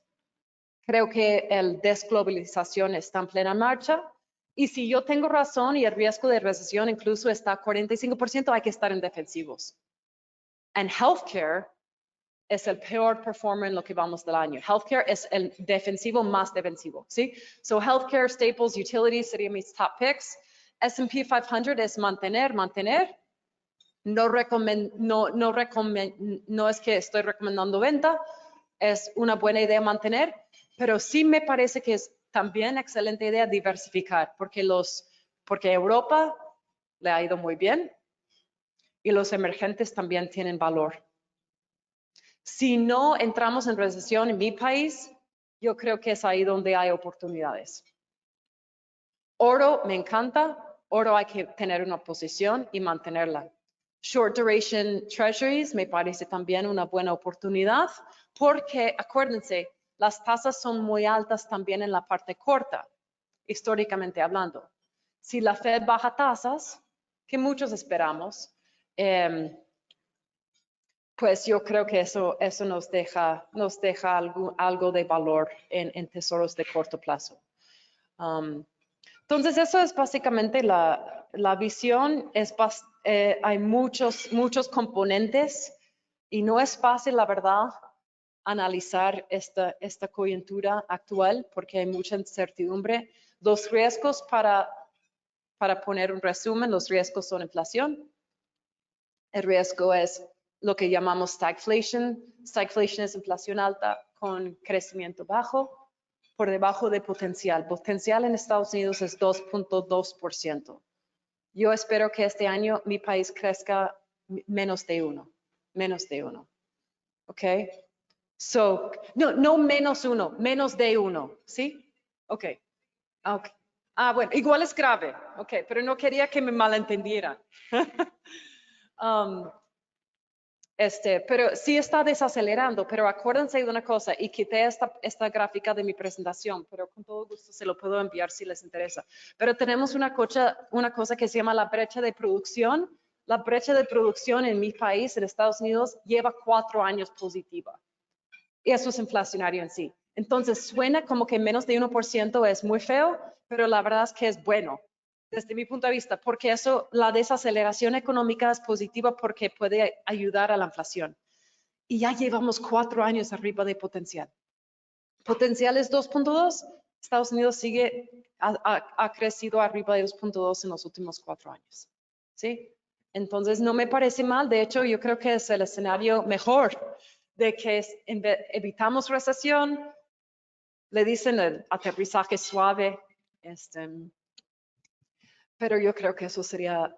Creo que la desglobalización está en plena marcha. Y si yo tengo razón y el riesgo de recesión incluso está a 45%, hay que estar en defensivos. En healthcare es el peor performer en lo que vamos del año. Healthcare es el defensivo más defensivo, ¿sí? So healthcare, staples, utilities serían mis top picks. S&P 500 es mantener. No es que estoy recomendando venta, es una buena idea mantener, pero sí me parece que es también excelente idea diversificar, porque Europa le ha ido muy bien y los emergentes también tienen valor. Si no entramos en recesión en mi país, yo creo que es ahí donde hay oportunidades. Oro me encanta, oro hay que tener una posición y mantenerla. Short duration treasuries me parece también una buena oportunidad porque, acuérdense, las tasas son muy altas también en la parte corta, históricamente hablando. Si la Fed baja tasas, que muchos esperamos, pues yo creo que eso nos deja algo de valor en tesoros de corto plazo. Entonces, eso es básicamente la visión. Hay muchos componentes y no es fácil, la verdad, analizar esta coyuntura actual porque hay mucha incertidumbre. Los riesgos, para poner un resumen, los riesgos son inflación. El riesgo es lo que llamamos stagflation. Stagflation es inflación alta con crecimiento bajo, por debajo de potencial. Potencial en Estados Unidos es 2.2%. Yo espero que este año mi país crezca menos de 1. ¿Ok? So, no menos 1, menos de 1. ¿Sí? Ok. Okay. Bueno, igual es grave. Ok, pero no quería que me malentendieran. Pero sí está desacelerando, pero acuérdense de una cosa, y quité esta gráfica de mi presentación, pero con todo gusto se lo puedo enviar si les interesa. Pero tenemos una cosa que se llama la brecha de producción. La brecha de producción en mi país, en Estados Unidos, lleva 4 años positiva. Y eso es inflacionario en sí. Entonces suena como que menos de 1% es muy feo, pero la verdad es que es bueno desde mi punto de vista, porque la desaceleración económica es positiva porque puede ayudar a la inflación. Y ya llevamos 4 años arriba de potencial. Potencial es 2.2, Estados Unidos ha crecido arriba de 2.2 en los últimos 4 años. ¿Sí? Entonces no me parece mal, de hecho yo creo que es el escenario mejor de que evitamos recesión, le dicen el aterrizaje suave, pero yo creo que eso sería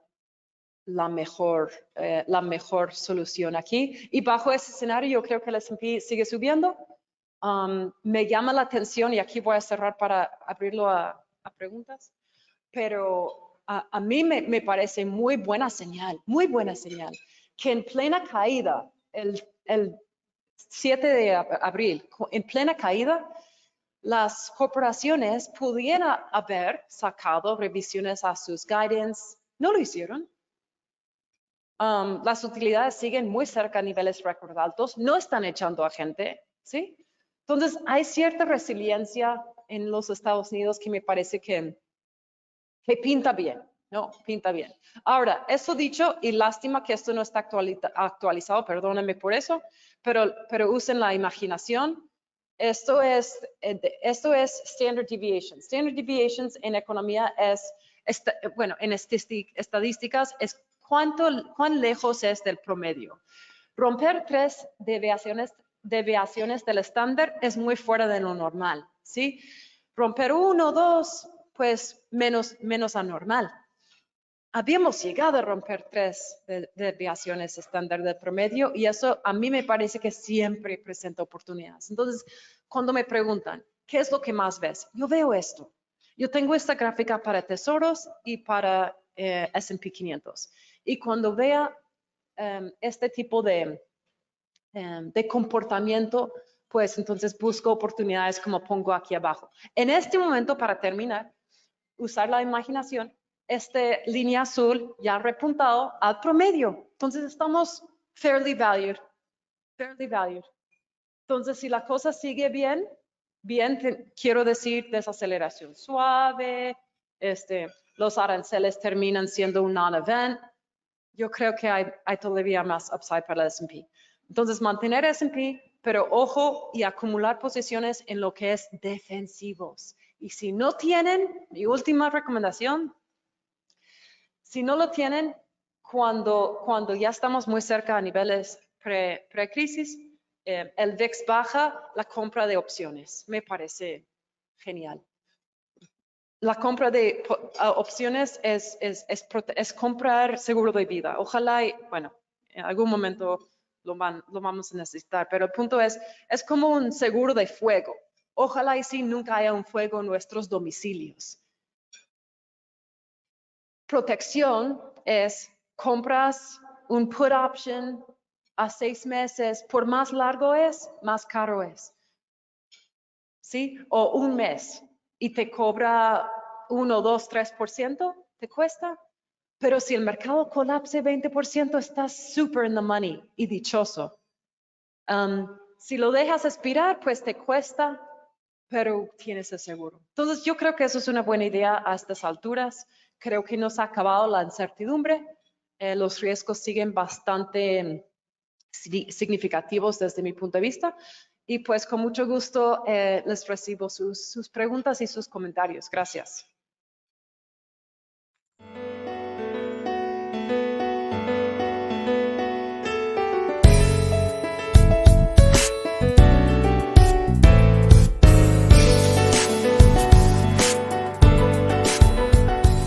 la mejor solución aquí. Y bajo ese escenario, yo creo que el S&P sigue subiendo. Me llama la atención, y aquí voy a cerrar para abrirlo a preguntas, pero a mí me parece muy buena señal, que en plena caída, el 7 de abril, en plena caída, las corporaciones pudieran haber sacado revisiones a sus guidance. No lo hicieron. Las utilidades siguen muy cerca a niveles récord altos. No están echando a gente, ¿sí? Entonces, hay cierta resiliencia en los Estados Unidos que me parece que pinta bien, ¿no? Pinta bien. Ahora, eso dicho, y lástima que esto no está actualizado, perdónenme por eso, pero usen la imaginación. Esto es standard deviation. Standard deviations en economía bueno, en estadísticas es cuán lejos es del promedio. Romper 3 deviaciones del estándar es muy fuera de lo normal, ¿sí? Romper 1, 2, pues menos anormal. Habíamos llegado a romper 3 desviaciones estándar del promedio y eso a mí me parece que siempre presenta oportunidades. Entonces, cuando me preguntan, ¿qué es lo que más ves? Yo veo esto. Yo tengo esta gráfica para tesoros y para S&P 500. Y cuando vea este tipo de comportamiento, pues entonces busco oportunidades como pongo aquí abajo. En este momento, para terminar, usar la imaginación, esta línea azul ya repuntado al promedio. Entonces estamos fairly valued. Entonces, si la cosa sigue bien, quiero decir desaceleración suave, los aranceles terminan siendo un non-event. Yo creo que hay todavía más upside para el S&P. Entonces, mantener S&P, pero ojo y acumular posiciones en lo que es defensivos. Y si no tienen, mi última recomendación, si no lo tienen, cuando ya estamos muy cerca a niveles pre-crisis, el VIX baja, la compra de opciones. Me parece genial. La compra de opciones es comprar seguro de vida. Ojalá, bueno, en algún momento lo vamos a necesitar. Pero el punto es como un seguro de fuego. Ojalá y sí nunca haya un fuego en nuestros domicilios. Protección es compras un put option a 6 meses, por más largo es, más caro es. ¿Sí? O un mes y te cobra 1, 2, 3%, ¿te cuesta? Pero si el mercado colapse 20%, estás super in the money y dichoso. Si lo dejas expirar, pues te cuesta, pero tienes el seguro. Entonces yo creo que eso es una buena idea a estas alturas. Creo que nos ha acabado la incertidumbre. Los riesgos siguen bastante significativos desde mi punto de vista. Y pues con mucho gusto les recibo sus preguntas y sus comentarios. Gracias.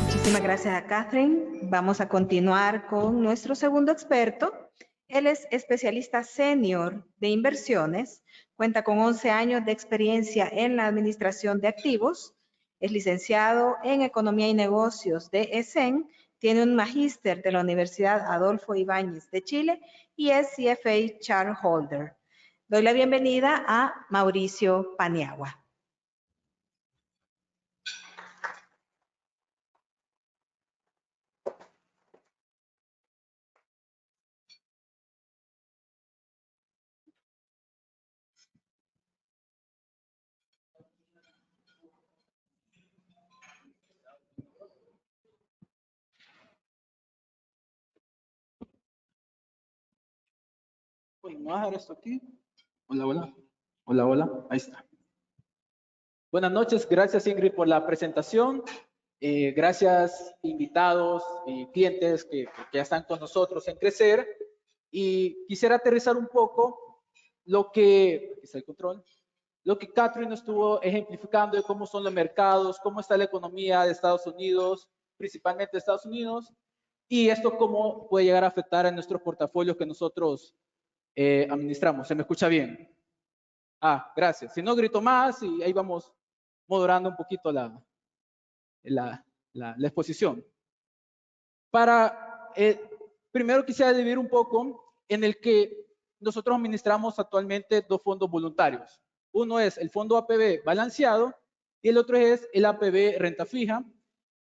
Muchísimas gracias a Catherine. Vamos a continuar con nuestro segundo experto. Él es especialista senior de inversiones, cuenta con 11 años de experiencia en la administración de activos, es licenciado en Economía y Negocios de ESEN, tiene un magíster de la Universidad Adolfo Ibáñez de Chile y es CFA Shareholder. Doy la bienvenida a Mauricio Paniagua. Bueno, me voy a dejar esto aquí. Hola, hola. Hola, hola. Ahí está. Buenas noches. Gracias, Ingrid, por la presentación. Gracias, invitados y clientes que ya están con nosotros en Crecer. Y quisiera aterrizar un poco lo que, aquí está el control, lo que Catherine estuvo ejemplificando de cómo son los mercados, cómo está la economía de Estados Unidos, principalmente de Estados Unidos, y esto cómo puede llegar a afectar a nuestros portafolios que nosotros administramos. ¿Se me escucha bien? Ah, gracias. Si no, grito más y ahí vamos moderando un poquito la exposición. Primero quisiera dividir un poco en el que nosotros administramos actualmente dos fondos voluntarios. Uno es el fondo APB balanceado y el otro es el APB renta fija,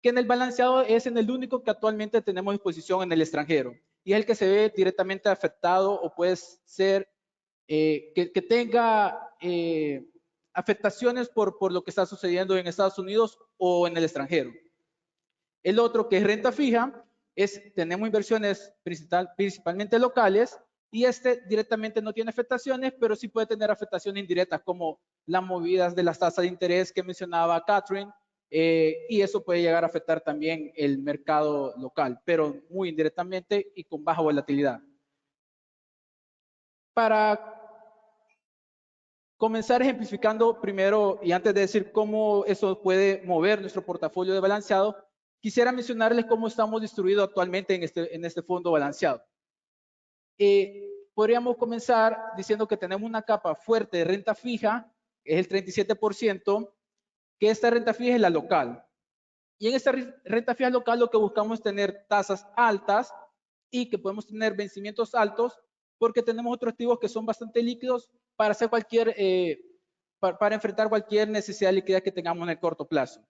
que en el balanceado es en el único que actualmente tenemos exposición en el extranjero y es el que se ve directamente afectado o puede ser que tenga afectaciones por lo que está sucediendo en Estados Unidos o en el extranjero. El otro, que es renta fija, tenemos inversiones principalmente locales y este directamente no tiene afectaciones, pero sí puede tener afectaciones indirectas como las movidas de las tasas de interés que mencionaba Catherine, y eso puede llegar a afectar también el mercado local, pero muy indirectamente y con baja volatilidad. Para comenzar ejemplificando primero, y antes de decir cómo eso puede mover nuestro portafolio de balanceado, quisiera mencionarles cómo estamos distribuidos actualmente en este fondo balanceado. Podríamos comenzar diciendo que tenemos una capa fuerte de renta fija, que es el 37%, que esta renta fija es la local. Y en esta renta fija local lo que buscamos es tener tasas altas y que podemos tener vencimientos altos porque tenemos otros activos que son bastante líquidos para hacer para enfrentar cualquier necesidad de liquidez que tengamos en el corto plazo.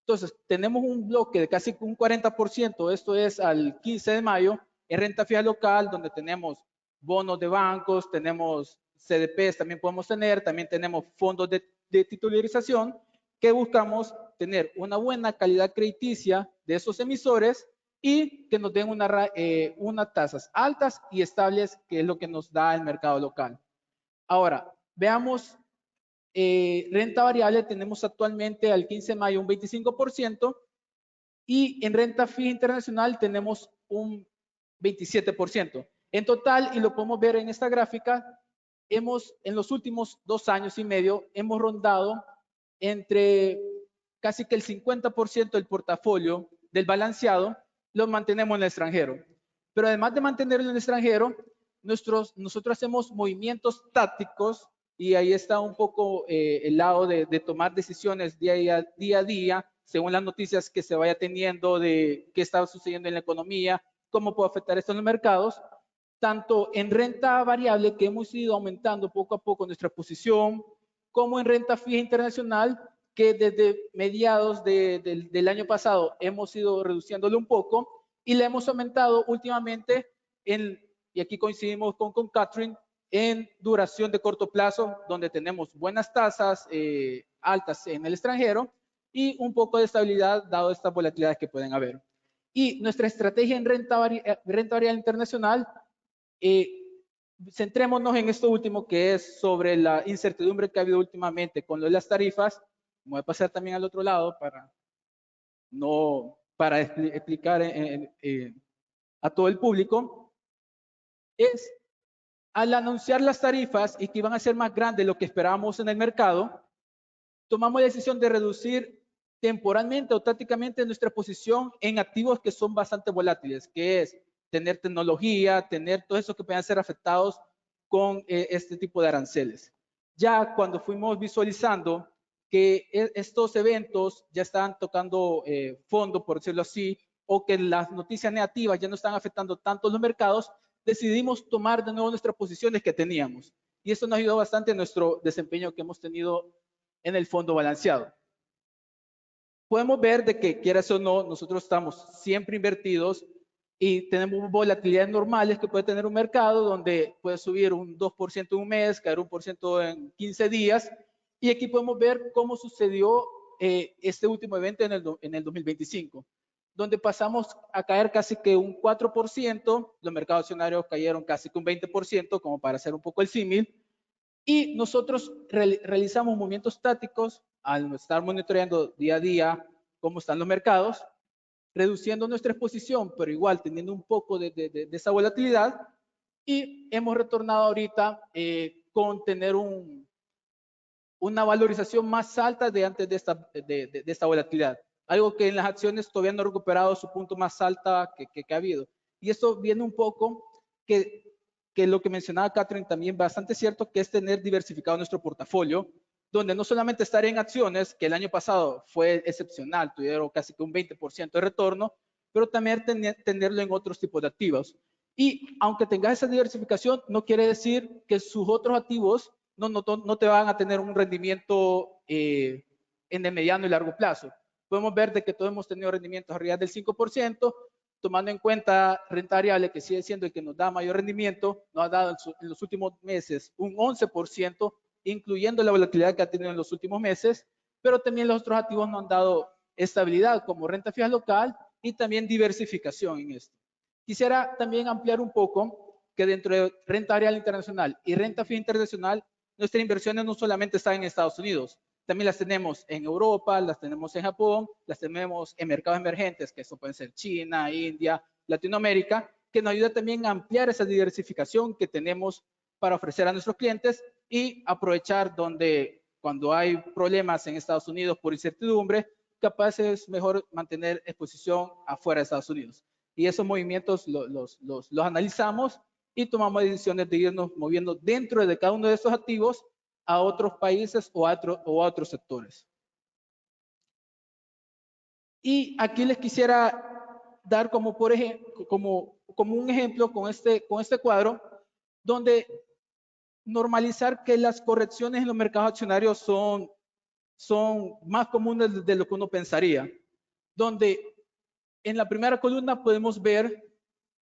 Entonces, tenemos un bloque de casi un 40%, esto es al 15 de mayo, en renta fija local, donde tenemos bonos de bancos, tenemos CDPs, también podemos tener, también tenemos fondos de titularización, que buscamos tener una buena calidad crediticia de esos emisores y que nos den unas tasas altas y estables, que es lo que nos da el mercado local. Ahora, veamos, renta variable tenemos actualmente al 15 de mayo un 25% y en renta fija internacional tenemos un 27%. En total, y lo podemos ver en esta gráfica, en los últimos 2 años y medio hemos rondado entre casi que el 50% del portafolio del balanceado lo mantenemos en el extranjero. Pero además de mantenerlo en el extranjero, nosotros hacemos movimientos tácticos y ahí está un poco el lado de tomar decisiones día a día, según las noticias que se vaya teniendo de qué está sucediendo en la economía, cómo puede afectar esto en los mercados, tanto en renta variable, que hemos ido aumentando poco a poco nuestra posición, como en renta fija internacional, que desde mediados del año pasado hemos ido reduciéndolo un poco y le hemos aumentado últimamente, y aquí coincidimos con Catherine, en duración de corto plazo, donde tenemos buenas tasas altas en el extranjero y un poco de estabilidad dado estas volatilidades que pueden haber. Y nuestra estrategia en renta variable internacional, centrémonos en esto último, que es sobre la incertidumbre que ha habido últimamente con lo de las tarifas. Voy a pasar también al otro lado para explicar a todo el público. Es al anunciar las tarifas y que iban a ser más grandes de lo que esperábamos en el mercado, tomamos la decisión de reducir temporalmente o tácticamente nuestra posición en activos que son bastante volátiles, que es tener tecnología, tener todo eso que puedan ser afectados con este tipo de aranceles. Ya cuando fuimos visualizando que estos eventos ya estaban tocando fondo, por decirlo así, o que las noticias negativas ya no están afectando tanto los mercados, decidimos tomar de nuevo nuestras posiciones que teníamos. Y eso nos ayudó bastante en nuestro desempeño que hemos tenido en el fondo balanceado. Podemos ver de que, quieras o no, nosotros estamos siempre invertidos y tenemos volatilidades normales que puede tener un mercado, donde puede subir un 2% en un mes, caer 1% en 15 días. Y aquí podemos ver cómo sucedió este último evento en el 2025, donde pasamos a caer casi que un 4%, los mercados accionarios cayeron casi que un 20%, como para hacer un poco el símil. Y nosotros realizamos movimientos tácticos al estar monitoreando día a día cómo están los mercados, reduciendo nuestra exposición, pero igual teniendo un poco de esa volatilidad. Y hemos retornado ahorita con tener una valorización más alta de antes de esta volatilidad. Algo que en las acciones todavía no ha recuperado su punto más alta que ha habido. Y esto viene un poco que lo que mencionaba Catherine también bastante cierto, que es tener diversificado nuestro portafolio, donde no solamente estar en acciones, que el año pasado fue excepcional, tuvieron casi que un 20% de retorno, pero también tenerlo en otros tipos de activos. Y aunque tengas esa diversificación, no quiere decir que sus otros activos no te van a tener un rendimiento en el mediano y largo plazo. Podemos ver de que todos hemos tenido rendimientos arriba del 5%, tomando en cuenta renta variable, que sigue siendo el que nos da mayor rendimiento, nos ha dado en los últimos meses un 11%, incluyendo la volatilidad que ha tenido en los últimos meses, pero también los otros activos nos han dado estabilidad, como renta fija local y también diversificación en esto. Quisiera también ampliar un poco que dentro de renta variable internacional y renta fija internacional, nuestras inversiones no solamente están en Estados Unidos, también las tenemos en Europa, las tenemos en Japón, las tenemos en mercados emergentes, que eso pueden ser China, India, Latinoamérica, que nos ayuda también a ampliar esa diversificación que tenemos para ofrecer a nuestros clientes y aprovechar donde cuando hay problemas en Estados Unidos por incertidumbre, capaz es mejor mantener exposición afuera de Estados Unidos. Y esos movimientos los analizamos y tomamos decisiones de irnos moviendo dentro de cada uno de esos activos a otros países o a otros sectores. Y aquí les quisiera dar como un ejemplo con este cuadro, donde normalizar que las correcciones en los mercados accionarios son más comunes de lo que uno pensaría, donde en la primera columna podemos ver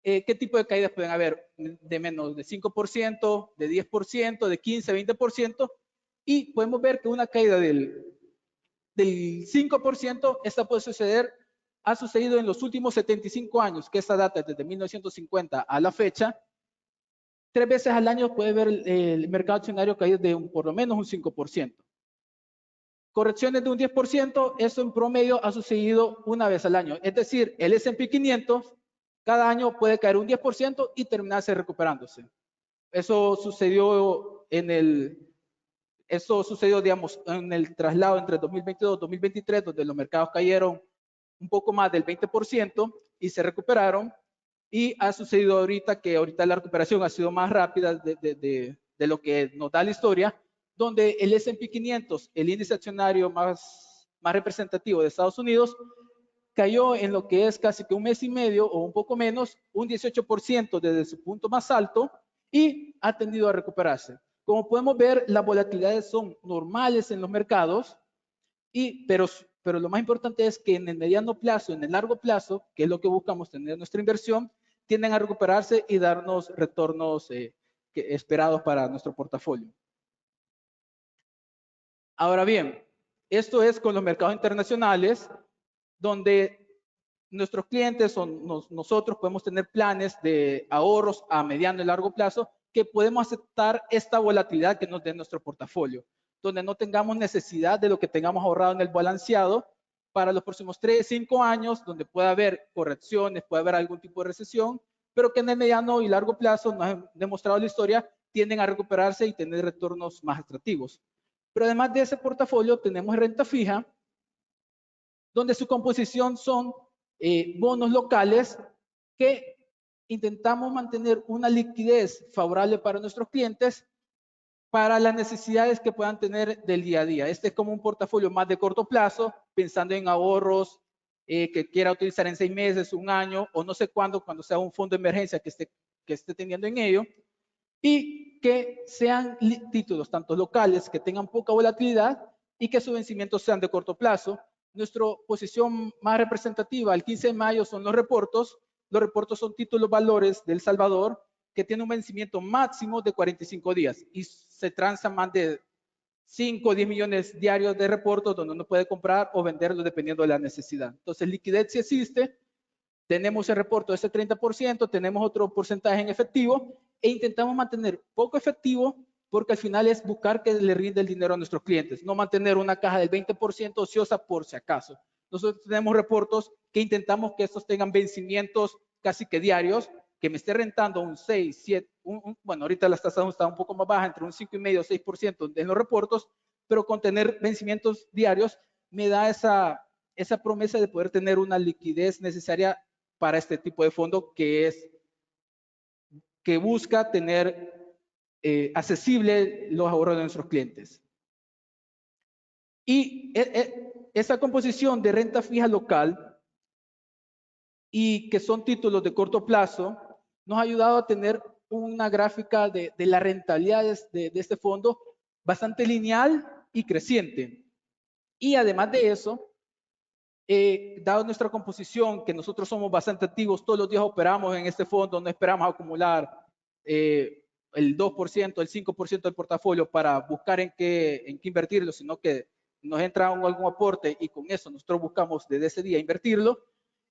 qué tipo de caídas pueden haber, de menos de 5%, de 10%, de 15%, 20%, y podemos ver que una caída del 5%, esta puede suceder, ha sucedido en los últimos 75 años, que esta data es desde 1950 a la fecha. 3 veces al año puede ver el mercado accionario caído de por lo menos un 5%. Correcciones de un 10%, eso en promedio ha sucedido una vez al año. Es decir, el S&P 500 cada año puede caer un 10% y terminarse recuperándose. Eso sucedió digamos, en el traslado entre 2022 y 2023, donde los mercados cayeron un poco más del 20% y se recuperaron. y ha sucedido ahorita que ahorita la recuperación ha sido más rápida de lo que nos da la historia, donde el S&P 500, el índice accionario más representativo de Estados Unidos, cayó en lo que es casi que un mes y medio o un poco menos, un 18% desde su punto más alto y ha tendido a recuperarse. Como podemos ver, las volatilidades son normales en los mercados, pero lo más importante es que en el mediano plazo, en el largo plazo, que es lo que buscamos tener nuestra inversión, tienden a recuperarse y darnos retornos esperados para nuestro portafolio. Ahora bien, esto es con los mercados internacionales, donde nuestros clientes o nosotros podemos tener planes de ahorros a mediano y largo plazo que podemos aceptar esta volatilidad que nos dé nuestro portafolio, donde no tengamos necesidad de lo que tengamos ahorrado en el balanceado para los próximos 3, 5 años, donde pueda haber correcciones, puede haber algún tipo de recesión, pero que en el mediano y largo plazo, nos ha demostrado la historia, tienden a recuperarse y tener retornos más atractivos. Pero además de ese portafolio, tenemos renta fija, donde su composición son bonos locales que intentamos mantener una liquidez favorable para nuestros clientes para las necesidades que puedan tener del día a día. Este es como un portafolio más de corto plazo, pensando en ahorros que quiera utilizar en 6 meses, un año o no sé cuándo, cuando sea un fondo de emergencia que esté teniendo en ello, y que sean títulos tanto locales que tengan poca volatilidad y que sus vencimientos sean de corto plazo. Nuestra posición más representativa el 15 de mayo son los reportos. Los reportos son títulos valores de El Salvador que tienen un vencimiento máximo de 45 días y se transan más de 5 o 10 millones diarios de reportos donde uno puede comprar o venderlos dependiendo de la necesidad. Entonces, liquidez sí existe. Tenemos el reporte de ese 30%, tenemos otro porcentaje en efectivo e intentamos mantener poco efectivo porque al final es buscar que le rinde el dinero a nuestros clientes, no mantener una caja del 20% ociosa por si acaso. Nosotros tenemos reportes que intentamos que estos tengan vencimientos casi que diarios, que me esté rentando un 6, 7, bueno, ahorita las tasas están un poco más bajas, entre un 5,5 y 6% en los reportes, pero con tener vencimientos diarios me da esa promesa de poder tener una liquidez necesaria para este tipo de fondo que busca tener accesible los ahorros de nuestros clientes. Y esa composición de renta fija local y que son títulos de corto plazo nos ha ayudado a tener una gráfica de las rentabilidades de este fondo bastante lineal y creciente. Y además de eso, dado nuestra composición, que nosotros somos bastante activos, todos los días operamos en este fondo, no esperamos acumular el 2%, el 5% del portafolio para buscar en qué invertirlo, sino que nos entra algún aporte y con eso nosotros buscamos desde ese día invertirlo.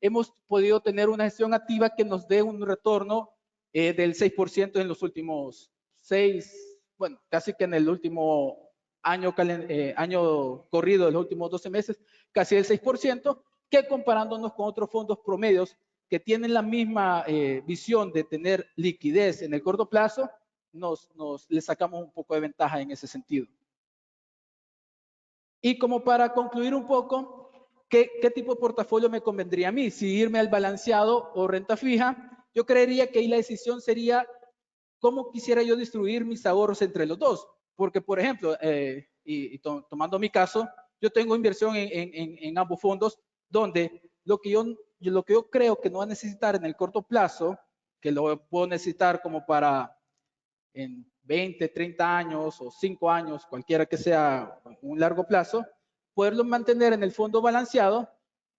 Hemos podido tener una gestión activa que nos dé un retorno del 6% en los últimos 6, bueno, casi que en el último año corrido, de los últimos 12 meses, casi el 6%, que comparándonos con otros fondos promedios que tienen la misma visión de tener liquidez en el corto plazo, le sacamos un poco de ventaja en ese sentido. Y como para concluir un poco, ¿qué tipo de portafolio me convendría a mí? Si irme al balanceado o renta fija, yo creería que ahí la decisión sería cómo quisiera yo distribuir mis ahorros entre los dos. Porque, por ejemplo, tomando mi caso, yo tengo inversión en ambos fondos donde lo que yo creo que no va a necesitar en el corto plazo, que lo puedo necesitar como para en 20, 30 años o 5 años, cualquiera que sea un largo plazo, poderlo mantener en el fondo balanceado,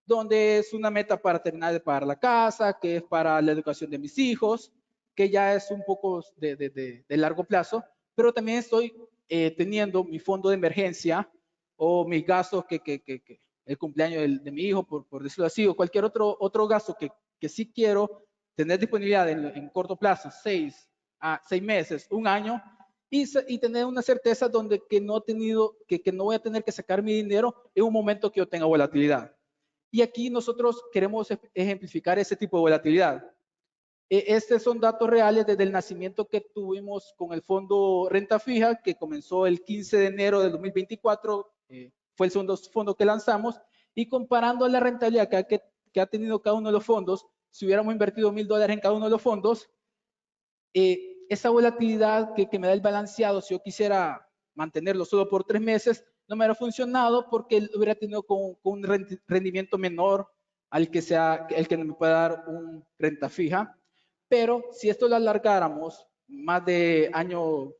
donde es una meta para terminar de pagar la casa, que es para la educación de mis hijos, que ya es un poco de largo plazo, pero también estoy teniendo mi fondo de emergencia o mis gastos que el cumpleaños de mi hijo, por decirlo así, o cualquier otro gasto que sí quiero tener disponibilidad en corto plazo, 6 meses, un año, y tener una certeza donde que no voy a tener que sacar mi dinero en un momento que yo tenga volatilidad. Y aquí nosotros queremos ejemplificar ese tipo de volatilidad. Estos son datos reales desde el nacimiento que tuvimos con el fondo renta fija, que comenzó el 15 de enero del 2024, fue el segundo fondo que lanzamos, y comparando la rentabilidad que ha tenido cada uno de los fondos, si hubiéramos invertido $1,000 en cada uno de los fondos, esa volatilidad que me da el balanceado, si yo quisiera mantenerlo solo por 3 meses, no me hubiera funcionado porque hubiera tenido con un rendimiento menor al que el que me pueda dar un renta fija. Pero si esto lo alargáramos más de año,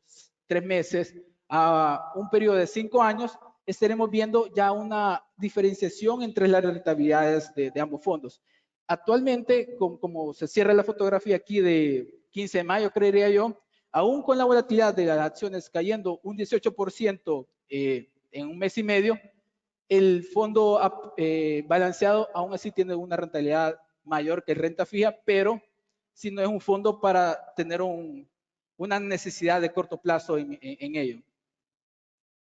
3 meses, a un periodo de 5 años, estaremos viendo ya una diferenciación entre las rentabilidades de ambos fondos. Actualmente, como se cierra la fotografía aquí de 15 de mayo, creería yo, aún con la volatilidad de las acciones cayendo un 18% en un mes y medio, el fondo balanceado aún así tiene una rentabilidad mayor que renta fija, pero si no es un fondo para tener una necesidad de corto plazo en ello.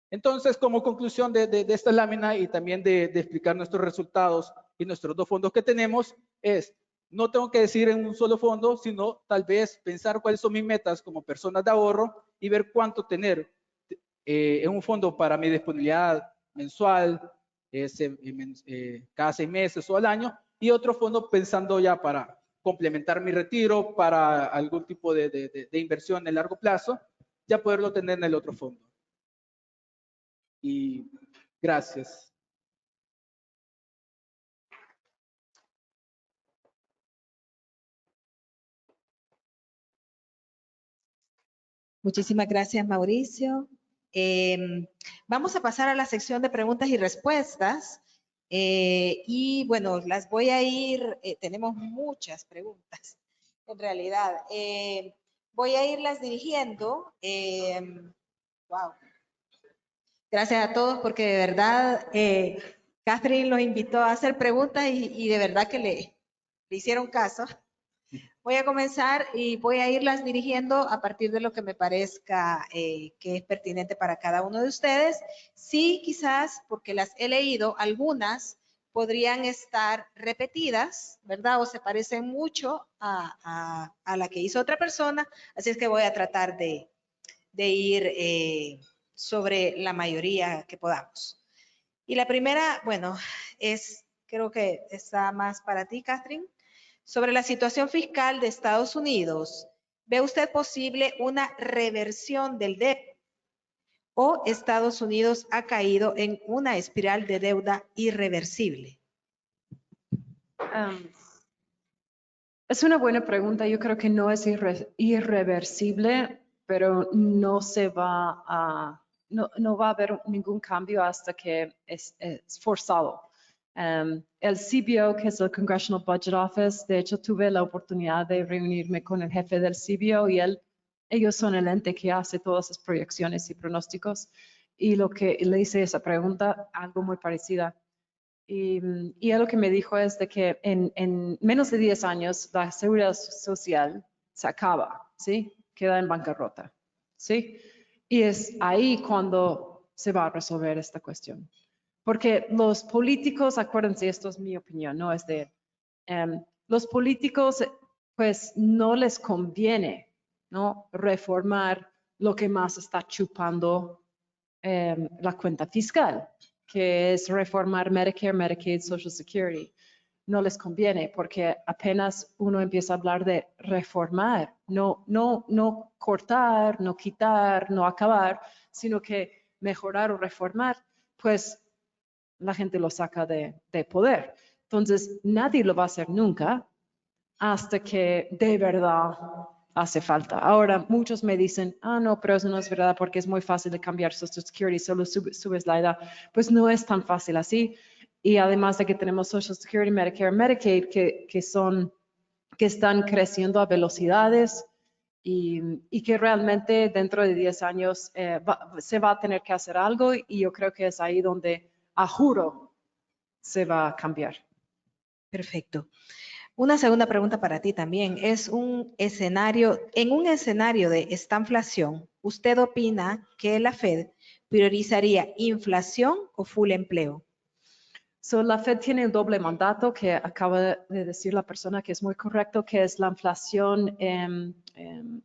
Entonces, como conclusión de esta lámina y también de explicar nuestros resultados y nuestros 2 fondos que tenemos, no tengo que decir en un solo fondo, sino tal vez pensar cuáles son mis metas como personas de ahorro y ver cuánto tener en un fondo para mi disponibilidad mensual, cada 6 meses o al año, y otro fondo pensando ya para complementar mi retiro, para algún tipo de inversión en largo plazo, ya poderlo tener en el otro fondo. Y gracias. Muchísimas gracias, Mauricio. Vamos a pasar a la sección de preguntas y respuestas. Y bueno, las voy a ir, tenemos muchas preguntas, en realidad. Voy a irlas dirigiendo. Wow. Gracias a todos porque de verdad, Catherine los invitó a hacer preguntas y de verdad que le hicieron caso. Voy a comenzar y voy a irlas dirigiendo a partir de lo que me parezca que es pertinente para cada uno de ustedes. Sí, quizás, porque las he leído, algunas podrían estar repetidas, ¿verdad? O se parecen mucho a la que hizo otra persona, así es que voy a tratar de ir sobre la mayoría que podamos. Y la primera, bueno, creo que está más para ti, Catherine. Sobre la situación fiscal de Estados Unidos, ¿ve usted posible una reversión del debt o Estados Unidos ha caído en una espiral de deuda irreversible? Es una buena pregunta. Yo creo que no es irreversible, pero no va a haber ningún cambio hasta que es forzado. El CBO, que es el Congressional Budget Office, de hecho tuve la oportunidad de reunirme con el jefe del CBO y ellos son el ente que hace todas esas proyecciones y pronósticos. Y lo que le hice esa pregunta, algo muy parecida. Y él lo que me dijo es de que en menos de 10 años la seguridad social se acaba, ¿sí? Queda en bancarrota, ¿sí? Y es ahí cuando se va a resolver esta cuestión. Porque los políticos, acuérdense, esto es mi opinión, no es de los políticos, pues no les conviene, ¿no? Reformar lo que más está chupando la cuenta fiscal, que es reformar Medicare, Medicaid, Social Security. No les conviene porque apenas uno empieza a hablar de reformar, no cortar, no quitar, no acabar, sino que mejorar o reformar, pues la gente lo saca de poder. Entonces, nadie lo va a hacer nunca hasta que de verdad hace falta. Ahora, muchos me dicen, no, pero eso no es verdad porque es muy fácil de cambiar Social Security, solo subes la edad. Pues no es tan fácil así. Y además de que tenemos Social Security, Medicare, Medicaid, que están creciendo a velocidades y que realmente dentro de 10 años se va a tener que hacer algo y yo creo que es ahí donde, a juro, se va a cambiar. Perfecto. Una segunda pregunta para ti también. En un escenario de estanflación, ¿usted opina que la Fed priorizaría inflación o full empleo? La Fed tiene un doble mandato que acaba de decir la persona que es muy correcto, que es la inflación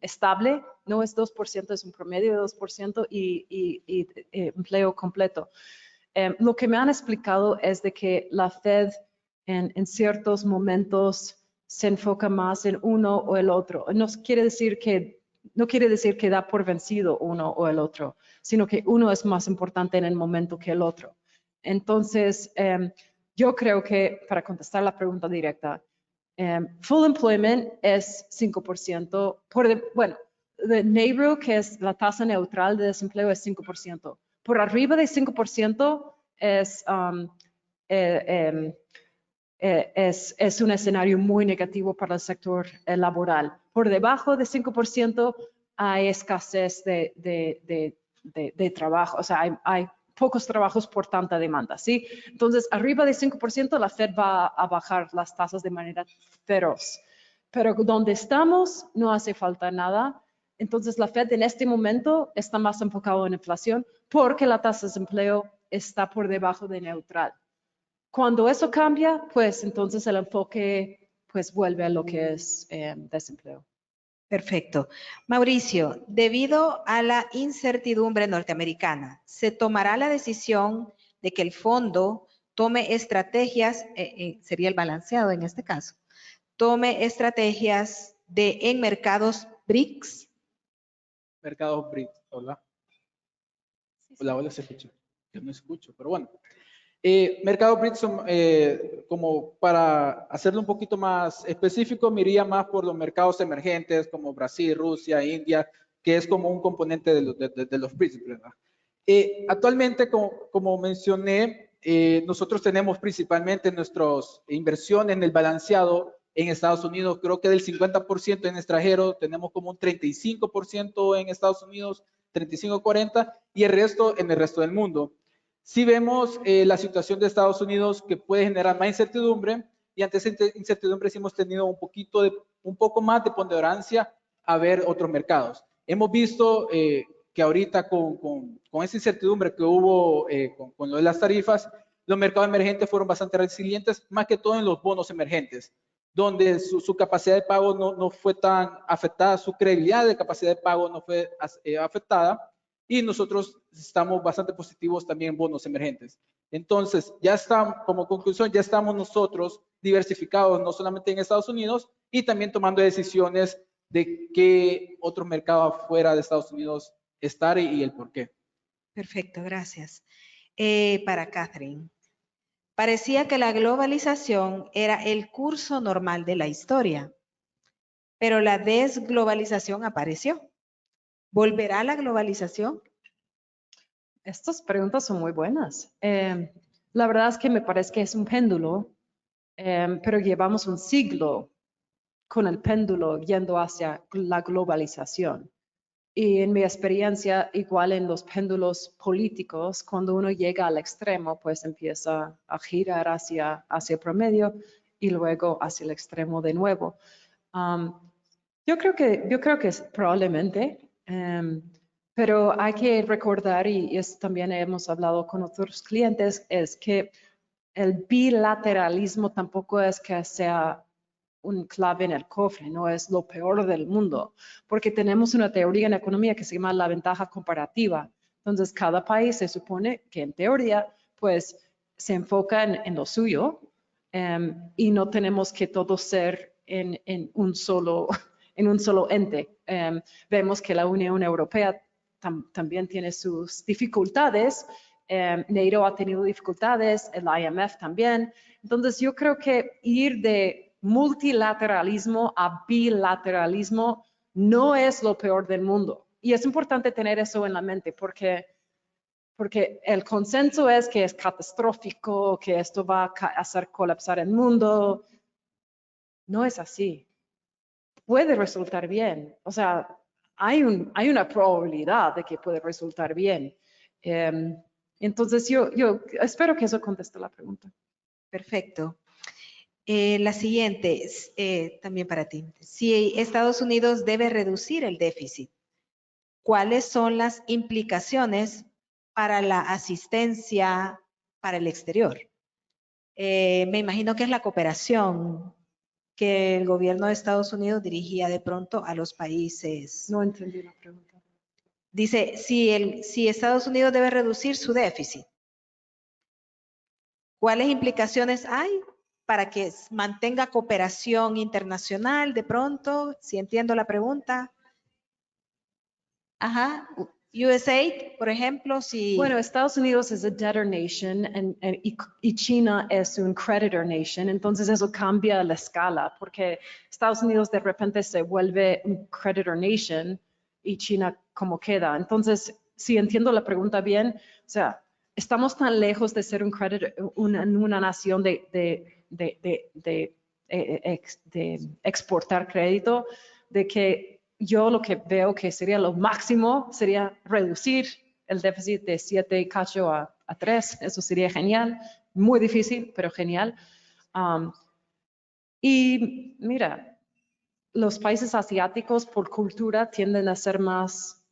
estable, no es 2%, es un promedio de 2% y empleo completo. Lo que me han explicado es de que la Fed en ciertos momentos se enfoca más en uno o el otro. No quiere decir que da por vencido uno o el otro, sino que uno es más importante en el momento que el otro. Entonces, yo creo que, para contestar la pregunta directa, full employment es 5%. The neighborhood, que es la tasa neutral de desempleo, es 5%. Por arriba de 5% es un escenario muy negativo para el sector laboral. Por debajo de 5% hay escasez de trabajo, o sea, hay pocos trabajos por tanta demanda, ¿sí? Entonces, arriba de 5% la Fed va a bajar las tasas de manera feroz. Pero donde estamos no hace falta nada. Entonces, la Fed en este momento está más enfocado en inflación porque la tasa de desempleo está por debajo de neutral. Cuando eso cambia, pues entonces el enfoque pues vuelve a lo que es desempleo. Perfecto. Mauricio, debido a la incertidumbre norteamericana, ¿se tomará la decisión de que el fondo tome estrategias, sería el balanceado en este caso, tome estrategias en mercados BRICS? Mercados BRICS, hola. Hola, se escucha. Yo no escucho, pero bueno. Mercados BRICS, como para hacerlo un poquito más específico, me iría más por los mercados emergentes como Brasil, Rusia, India, que es como un componente de los BRICS, ¿verdad? Actualmente, como mencioné, nosotros tenemos principalmente nuestras inversiones en el balanceado en Estados Unidos. Creo que del 50% en extranjero tenemos como un 35% en Estados Unidos, 35-40, y el resto en el resto del mundo. Si vemos la situación de Estados Unidos, que puede generar más incertidumbre, y ante esa incertidumbre sí hemos tenido un poco más de ponderancia a ver otros mercados. Hemos visto que ahorita con esa incertidumbre que hubo con lo de las tarifas, los mercados emergentes fueron bastante resilientes, más que todo en los bonos emergentes, donde su capacidad de pago no fue tan afectada, su credibilidad de capacidad de pago no fue afectada, y nosotros estamos bastante positivos también en bonos emergentes. Entonces, ya estamos, como conclusión, ya estamos nosotros diversificados, no solamente en Estados Unidos, y también tomando decisiones de qué otro mercado afuera de Estados Unidos estar y el por qué. Perfecto, gracias. Para Catherine. Parecía que la globalización era el curso normal de la historia, pero la desglobalización apareció. ¿Volverá la globalización? Estas preguntas son muy buenas. La verdad es que me parece que es un péndulo, pero llevamos un siglo con el péndulo yendo hacia la globalización. Y en mi experiencia, igual en los péndulos políticos, cuando uno llega al extremo, pues empieza a girar hacia el promedio y luego hacia el extremo de nuevo. Yo creo que es probablemente, pero hay que recordar, y eso también hemos hablado con otros clientes, es que el bilateralismo tampoco es que sea un clave en el cofre, no es lo peor del mundo, porque tenemos una teoría en economía que se llama la ventaja comparativa. Entonces, cada país se supone que en teoría, pues, se enfoca en lo suyo y no tenemos que todos ser en un solo ente. Vemos que la Unión Europea también tiene sus dificultades. NATO ha tenido dificultades, el IMF también. Entonces, yo creo que ir de multilateralismo a bilateralismo no es lo peor del mundo. Y es importante tener eso en la mente porque el consenso es que es catastrófico, que esto va a hacer colapsar el mundo. No es así. Puede resultar bien. O sea, hay una probabilidad de que puede resultar bien. Entonces, yo espero que eso conteste la pregunta. Perfecto. La siguiente, también para ti. Si Estados Unidos debe reducir el déficit, ¿cuáles son las implicaciones para la asistencia para el exterior? Me imagino que es la cooperación que el gobierno de Estados Unidos dirigía de pronto a los países. No entendí la pregunta. Dice, si Estados Unidos debe reducir su déficit, ¿cuáles implicaciones hay para que mantenga cooperación internacional de pronto, si entiendo la pregunta. Ajá, USAID, por ejemplo, si... Bueno, Estados Unidos es a debtor nation y China es un creditor nation, entonces eso cambia la escala, porque Estados Unidos de repente se vuelve un creditor nation y China como queda. Entonces, si entiendo la pregunta bien, o sea, estamos tan lejos de ser un creditor, una nación de exportar crédito, de que yo lo que veo que sería lo máximo sería reducir el déficit de 7 y cacho a 3. Eso sería genial, muy difícil, pero genial. Y mira, los países asiáticos por cultura tienden a ser más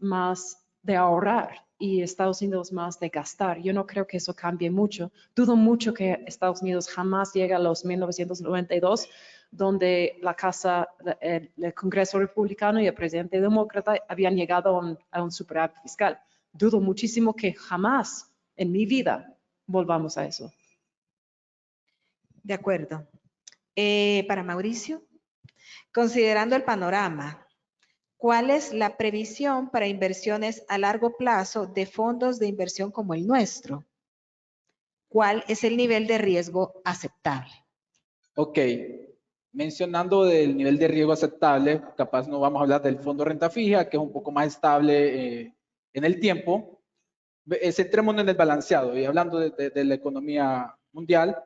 de ahorrar y Estados Unidos más de gastar. Yo no creo que eso cambie mucho. Dudo mucho que Estados Unidos jamás llegue a los 1992, donde la Casa, el Congreso Republicano y el presidente demócrata habían llegado a un superávit fiscal. Dudo muchísimo que jamás en mi vida volvamos a eso. De acuerdo. Para Mauricio, considerando el panorama, ¿cuál es la previsión para inversiones a largo plazo de fondos de inversión como el nuestro? ¿Cuál es el nivel de riesgo aceptable? Ok, mencionando del nivel de riesgo aceptable, capaz no vamos a hablar del fondo de renta fija, que es un poco más estable en el tiempo. Centrémonos en el balanceado y hablando de la economía mundial.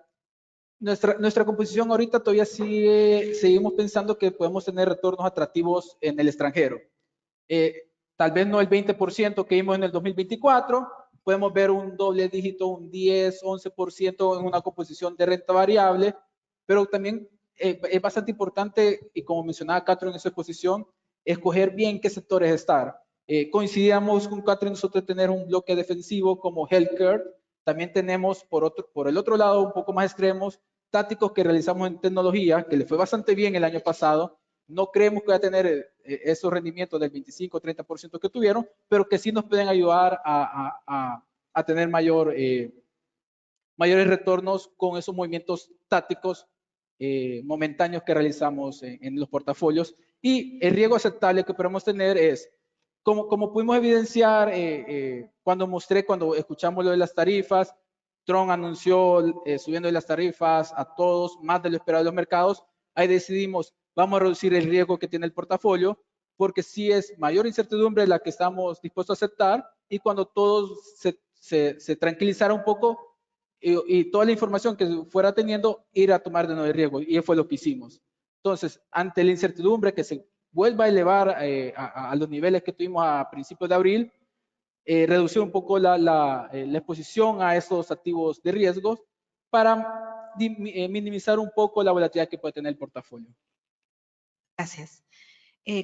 Nuestra composición ahorita todavía seguimos pensando que podemos tener retornos atractivos en el extranjero. Tal vez no el 20% que vimos en el 2024, podemos ver un doble dígito, un 10, 11% en una composición de renta variable, pero también es bastante importante, y como mencionaba Catherine en su exposición, escoger bien qué sectores estar. Coincidíamos con Catherine nosotros tener un bloque defensivo como healthcare. También tenemos por el otro lado, un poco más extremos, tácticos que realizamos en tecnología, que le fue bastante bien el año pasado. No creemos que va a tener esos rendimientos del 25-30% que tuvieron, pero que sí nos pueden ayudar a tener mayores retornos con esos movimientos tácticos momentáneos que realizamos en los portafolios. Y el riesgo aceptable que podemos tener es, como pudimos evidenciar cuando escuchamos lo de las tarifas, Trump anunció subiendo las tarifas a todos, más de lo esperado de los mercados. Ahí decidimos, vamos a reducir el riesgo que tiene el portafolio, porque sí es mayor incertidumbre la que estamos dispuestos a aceptar, y cuando todos se tranquilizara un poco y toda la información que fuera teniendo, ir a tomar de nuevo el riesgo, y eso fue lo que hicimos. Entonces, ante la incertidumbre que se vuelva a elevar a los niveles que tuvimos a principios de abril, reducir un poco la exposición a esos activos de riesgos para minimizar un poco la volatilidad que puede tener el portafolio. Gracias.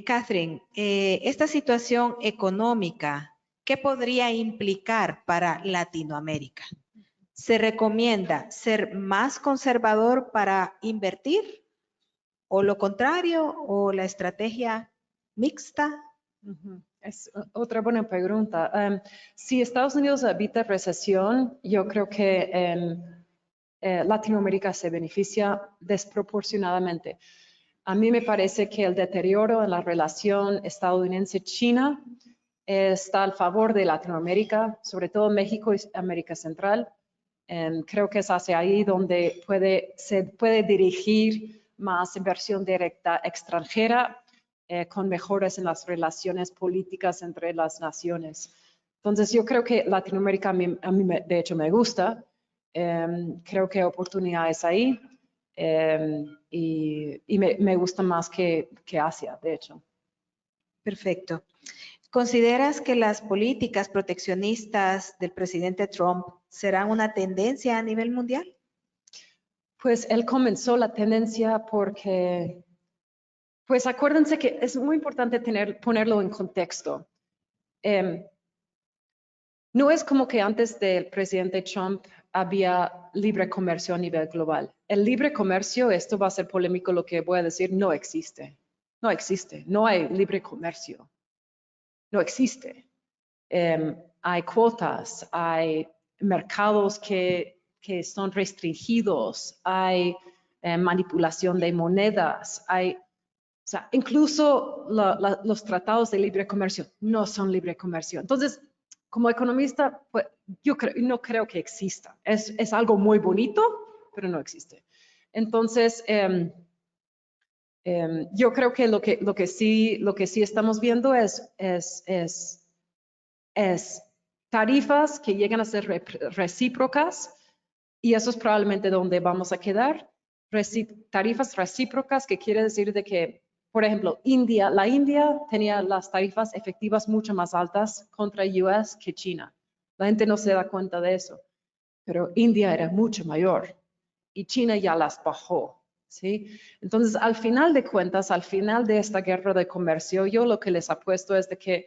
Catherine, esta situación económica, ¿qué podría implicar para Latinoamérica? ¿Se recomienda ser más conservador para invertir? ¿O lo contrario? ¿O la estrategia mixta? Es otra buena pregunta. Si Estados Unidos evita recesión, yo creo que Latinoamérica se beneficia desproporcionadamente. A mí me parece que el deterioro en la relación estadounidense-China está a favor de Latinoamérica, sobre todo México y América Central. Creo que es hacia ahí donde se puede dirigir más inversión directa extranjera con mejoras en las relaciones políticas entre las naciones. Entonces, yo creo que Latinoamérica a mí de hecho me gusta. Creo que oportunidades ahí y me gusta más que Asia, de hecho. Perfecto. ¿Consideras que las políticas proteccionistas del presidente Trump serán una tendencia a nivel mundial? Pues él comenzó la tendencia porque, pues acuérdense que es muy importante ponerlo en contexto. No es como que antes del presidente Trump había libre comercio a nivel global. El libre comercio, esto va a ser polémico lo que voy a decir, no existe. No existe. No hay libre comercio. No existe. Hay cuotas, hay mercados que son restringidos, hay manipulación de monedas. O sea, incluso los tratados de libre comercio no son libre comercio. Entonces, como economista, pues, no creo que exista. Es algo muy bonito, pero no existe. Entonces, yo creo que lo que sí estamos viendo es tarifas que llegan a ser recíprocas, y eso es probablemente donde vamos a quedar. Tarifas recíprocas, que quiere decir de que, por ejemplo, la India tenía las tarifas efectivas mucho más altas contra US que China. La gente no se da cuenta de eso, pero India era mucho mayor y China ya las bajó, ¿sí? Entonces, al final de cuentas, al final de esta guerra de comercio, yo lo que les apuesto es de que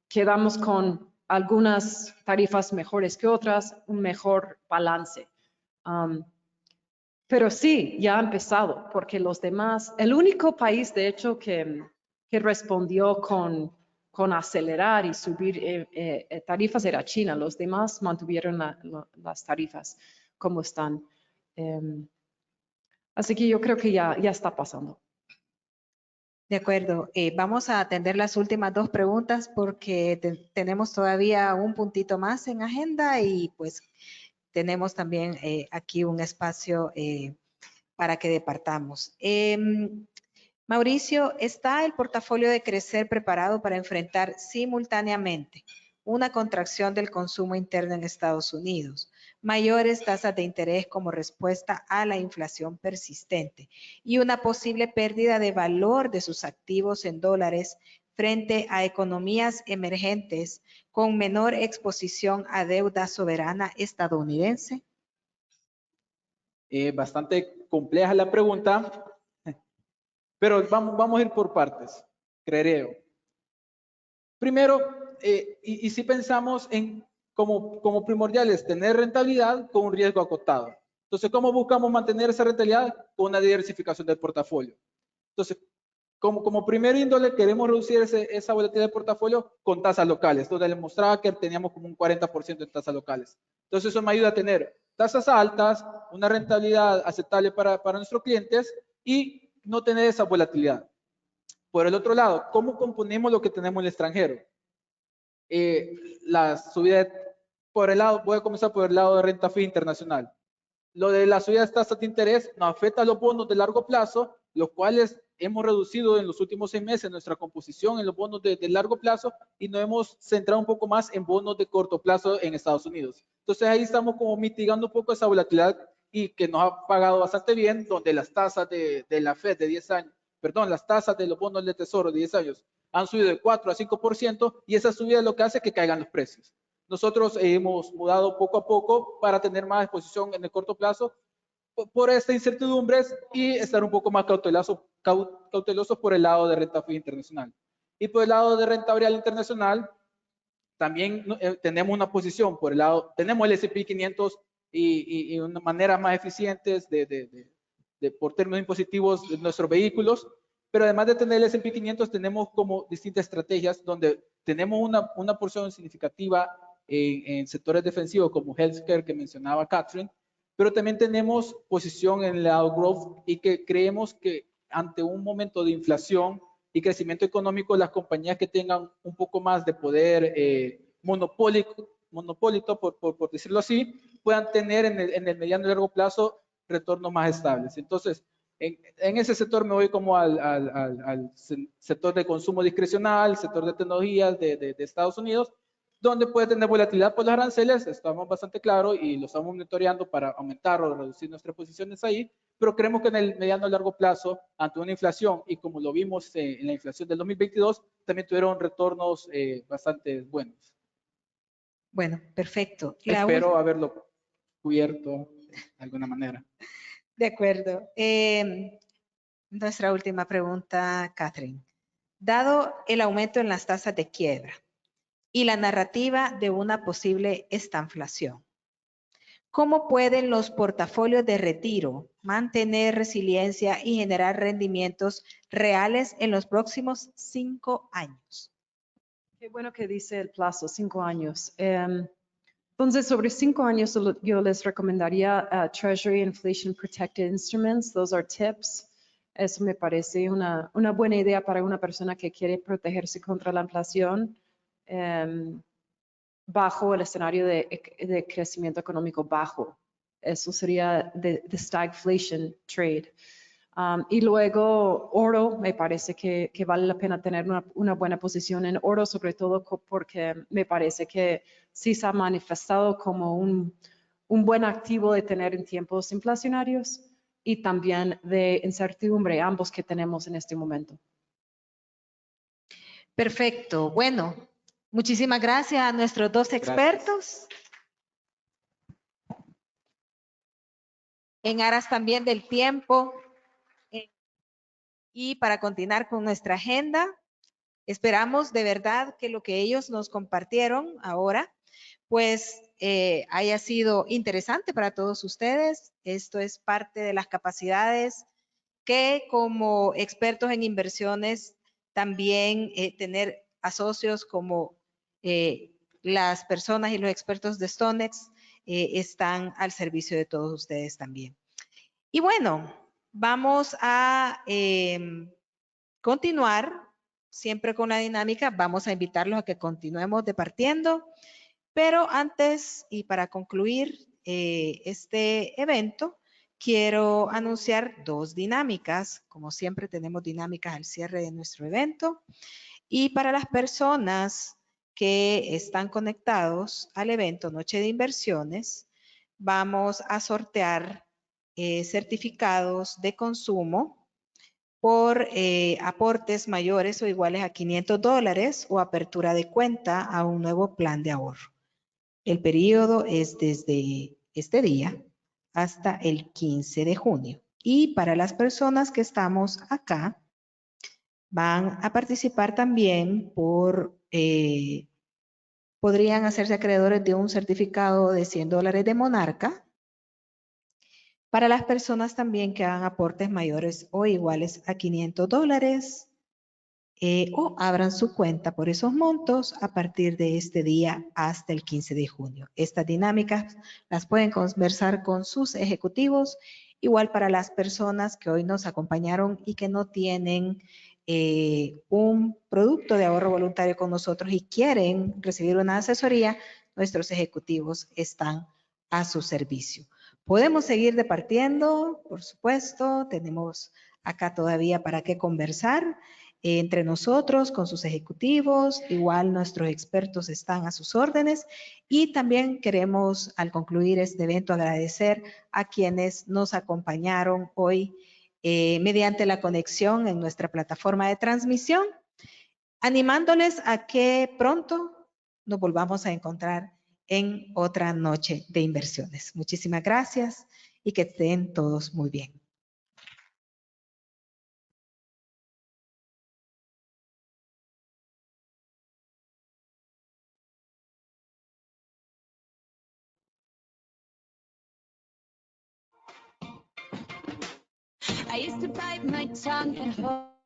quedamos con algunas tarifas mejores que otras, un mejor balance. Pero sí, ya ha empezado, porque los demás, el único país, de hecho, que respondió con acelerar y subir tarifas era China. Los demás mantuvieron las tarifas como están. Así que yo creo que ya está pasando. De acuerdo. Vamos a atender las últimas dos preguntas porque tenemos todavía un puntito más en agenda y pues tenemos también aquí un espacio para que departamos. Mauricio, ¿está el portafolio de Crecer preparado para enfrentar simultáneamente una contracción del consumo interno en Estados Unidos, mayores tasas de interés como respuesta a la inflación persistente y una posible pérdida de valor de sus activos en dólares frente a economías emergentes con menor exposición a deuda soberana estadounidense? Bastante compleja la pregunta, pero vamos a ir por partes, creo. Primero, y si pensamos en como primordiales tener rentabilidad con un riesgo acotado. Entonces, ¿cómo buscamos mantener esa rentabilidad? Con una diversificación del portafolio. Entonces, como primer índole, queremos reducir esa volatilidad del portafolio con tasas locales, donde le mostraba que teníamos como un 40% de tasas locales. Entonces, eso me ayuda a tener tasas altas, una rentabilidad aceptable para nuestros clientes y no tener esa volatilidad. Por el otro lado, ¿cómo componemos lo que tenemos en el extranjero? La subida, voy a comenzar por el lado de renta fija internacional. Lo de las subidas de tasas de interés nos afecta a los bonos de largo plazo, los cuales hemos reducido en los últimos 6 meses nuestra composición en los bonos de largo plazo y nos hemos centrado un poco más en bonos de corto plazo en Estados Unidos. Entonces ahí estamos como mitigando un poco esa volatilidad y que nos ha pagado bastante bien, donde las tasas de la Fed de 10 años, perdón, las tasas de los bonos de tesoro de 10 años han subido de 4 a 5% y esa subida es lo que hace que caigan los precios. Nosotros hemos mudado poco a poco para tener más exposición en el corto plazo por esta incertidumbre y estar un poco más cautelosos por el lado de renta fija internacional. Y por el lado de renta variable internacional, también tenemos una posición por el lado, tenemos el S&P 500 y una manera más eficientes por términos impositivos de nuestros vehículos, pero además de tener el S&P 500 tenemos como distintas estrategias donde tenemos una porción significativa en sectores defensivos como healthcare que mencionaba Catherine, pero también tenemos posición en el lado growth y que creemos que ante un momento de inflación y crecimiento económico, las compañías que tengan un poco más de poder monopólico, por decirlo así, puedan tener en el mediano y largo plazo retornos más estables. Entonces, en ese sector me voy como al sector de consumo discrecional, sector de tecnologías de Estados Unidos, donde puede tener volatilidad por los aranceles, estamos bastante claros y lo estamos monitoreando para aumentar o reducir nuestras posiciones ahí, pero creemos que en el mediano y largo plazo, ante una inflación, y como lo vimos en la inflación del 2022, también tuvieron retornos bastante buenos. Bueno, perfecto. Espero haberlo cubierto de alguna manera. De acuerdo. Nuestra última pregunta, Catherine. Dado el aumento en las tasas de quiebra y la narrativa de una posible estanflación, ¿cómo pueden los portafolios de retiro mantener resiliencia y generar rendimientos reales en los próximos 5 años? Qué bueno que dice el plazo, 5 años. Entonces, sobre 5 años, yo les recomendaría Treasury Inflation Protected Instruments. Those are tips. Eso me parece una buena idea para una persona que quiere protegerse contra la inflación bajo el escenario de crecimiento económico bajo. Eso sería the stagflation trade. Y luego oro, me parece que vale la pena tener una buena posición en oro, sobre todo porque me parece que sí se ha manifestado como un buen activo de tener en tiempos inflacionarios y también de incertidumbre, ambos que tenemos en este momento. Perfecto. Bueno, muchísimas gracias a nuestros dos expertos. En aras también del tiempo y para continuar con nuestra agenda, esperamos de verdad que lo que ellos nos compartieron ahora, pues haya sido interesante para todos ustedes. Esto es parte de las capacidades que como expertos en inversiones también tener a socios como las personas y los expertos de StoneX están al servicio de todos ustedes también. Y bueno, vamos a continuar siempre con la dinámica. Vamos a invitarlos a que continuemos departiendo, pero antes y para concluir este evento, quiero anunciar 2 dinámicas. Como siempre tenemos dinámicas al cierre de nuestro evento. Y para las personas que están conectados al evento Noche de Inversiones, vamos a sortear certificados de consumo por aportes mayores o iguales a $500 o apertura de cuenta a un nuevo plan de ahorro. El periodo es desde este día hasta el 15 de junio. Y para las personas que estamos acá, van a participar también podrían hacerse acreedores de un certificado de $100 de Monarca. Para las personas también que hagan aportes mayores o iguales a $500 o abran su cuenta por esos montos a partir de este día hasta el 15 de junio. Estas dinámicas las pueden conversar con sus ejecutivos, igual para las personas que hoy nos acompañaron y que no tienen un producto de ahorro voluntario con nosotros y quieren recibir una asesoría, nuestros ejecutivos están a su servicio. Podemos seguir departiendo, por supuesto, tenemos acá todavía para qué conversar entre nosotros, con sus ejecutivos, igual nuestros expertos están a sus órdenes y también queremos al concluir este evento agradecer a quienes nos acompañaron hoy mediante la conexión en nuestra plataforma de transmisión, animándoles a que pronto nos volvamos a encontrar en otra noche de inversiones. Muchísimas gracias y que estén todos muy bien. I used to bite my tongue and hold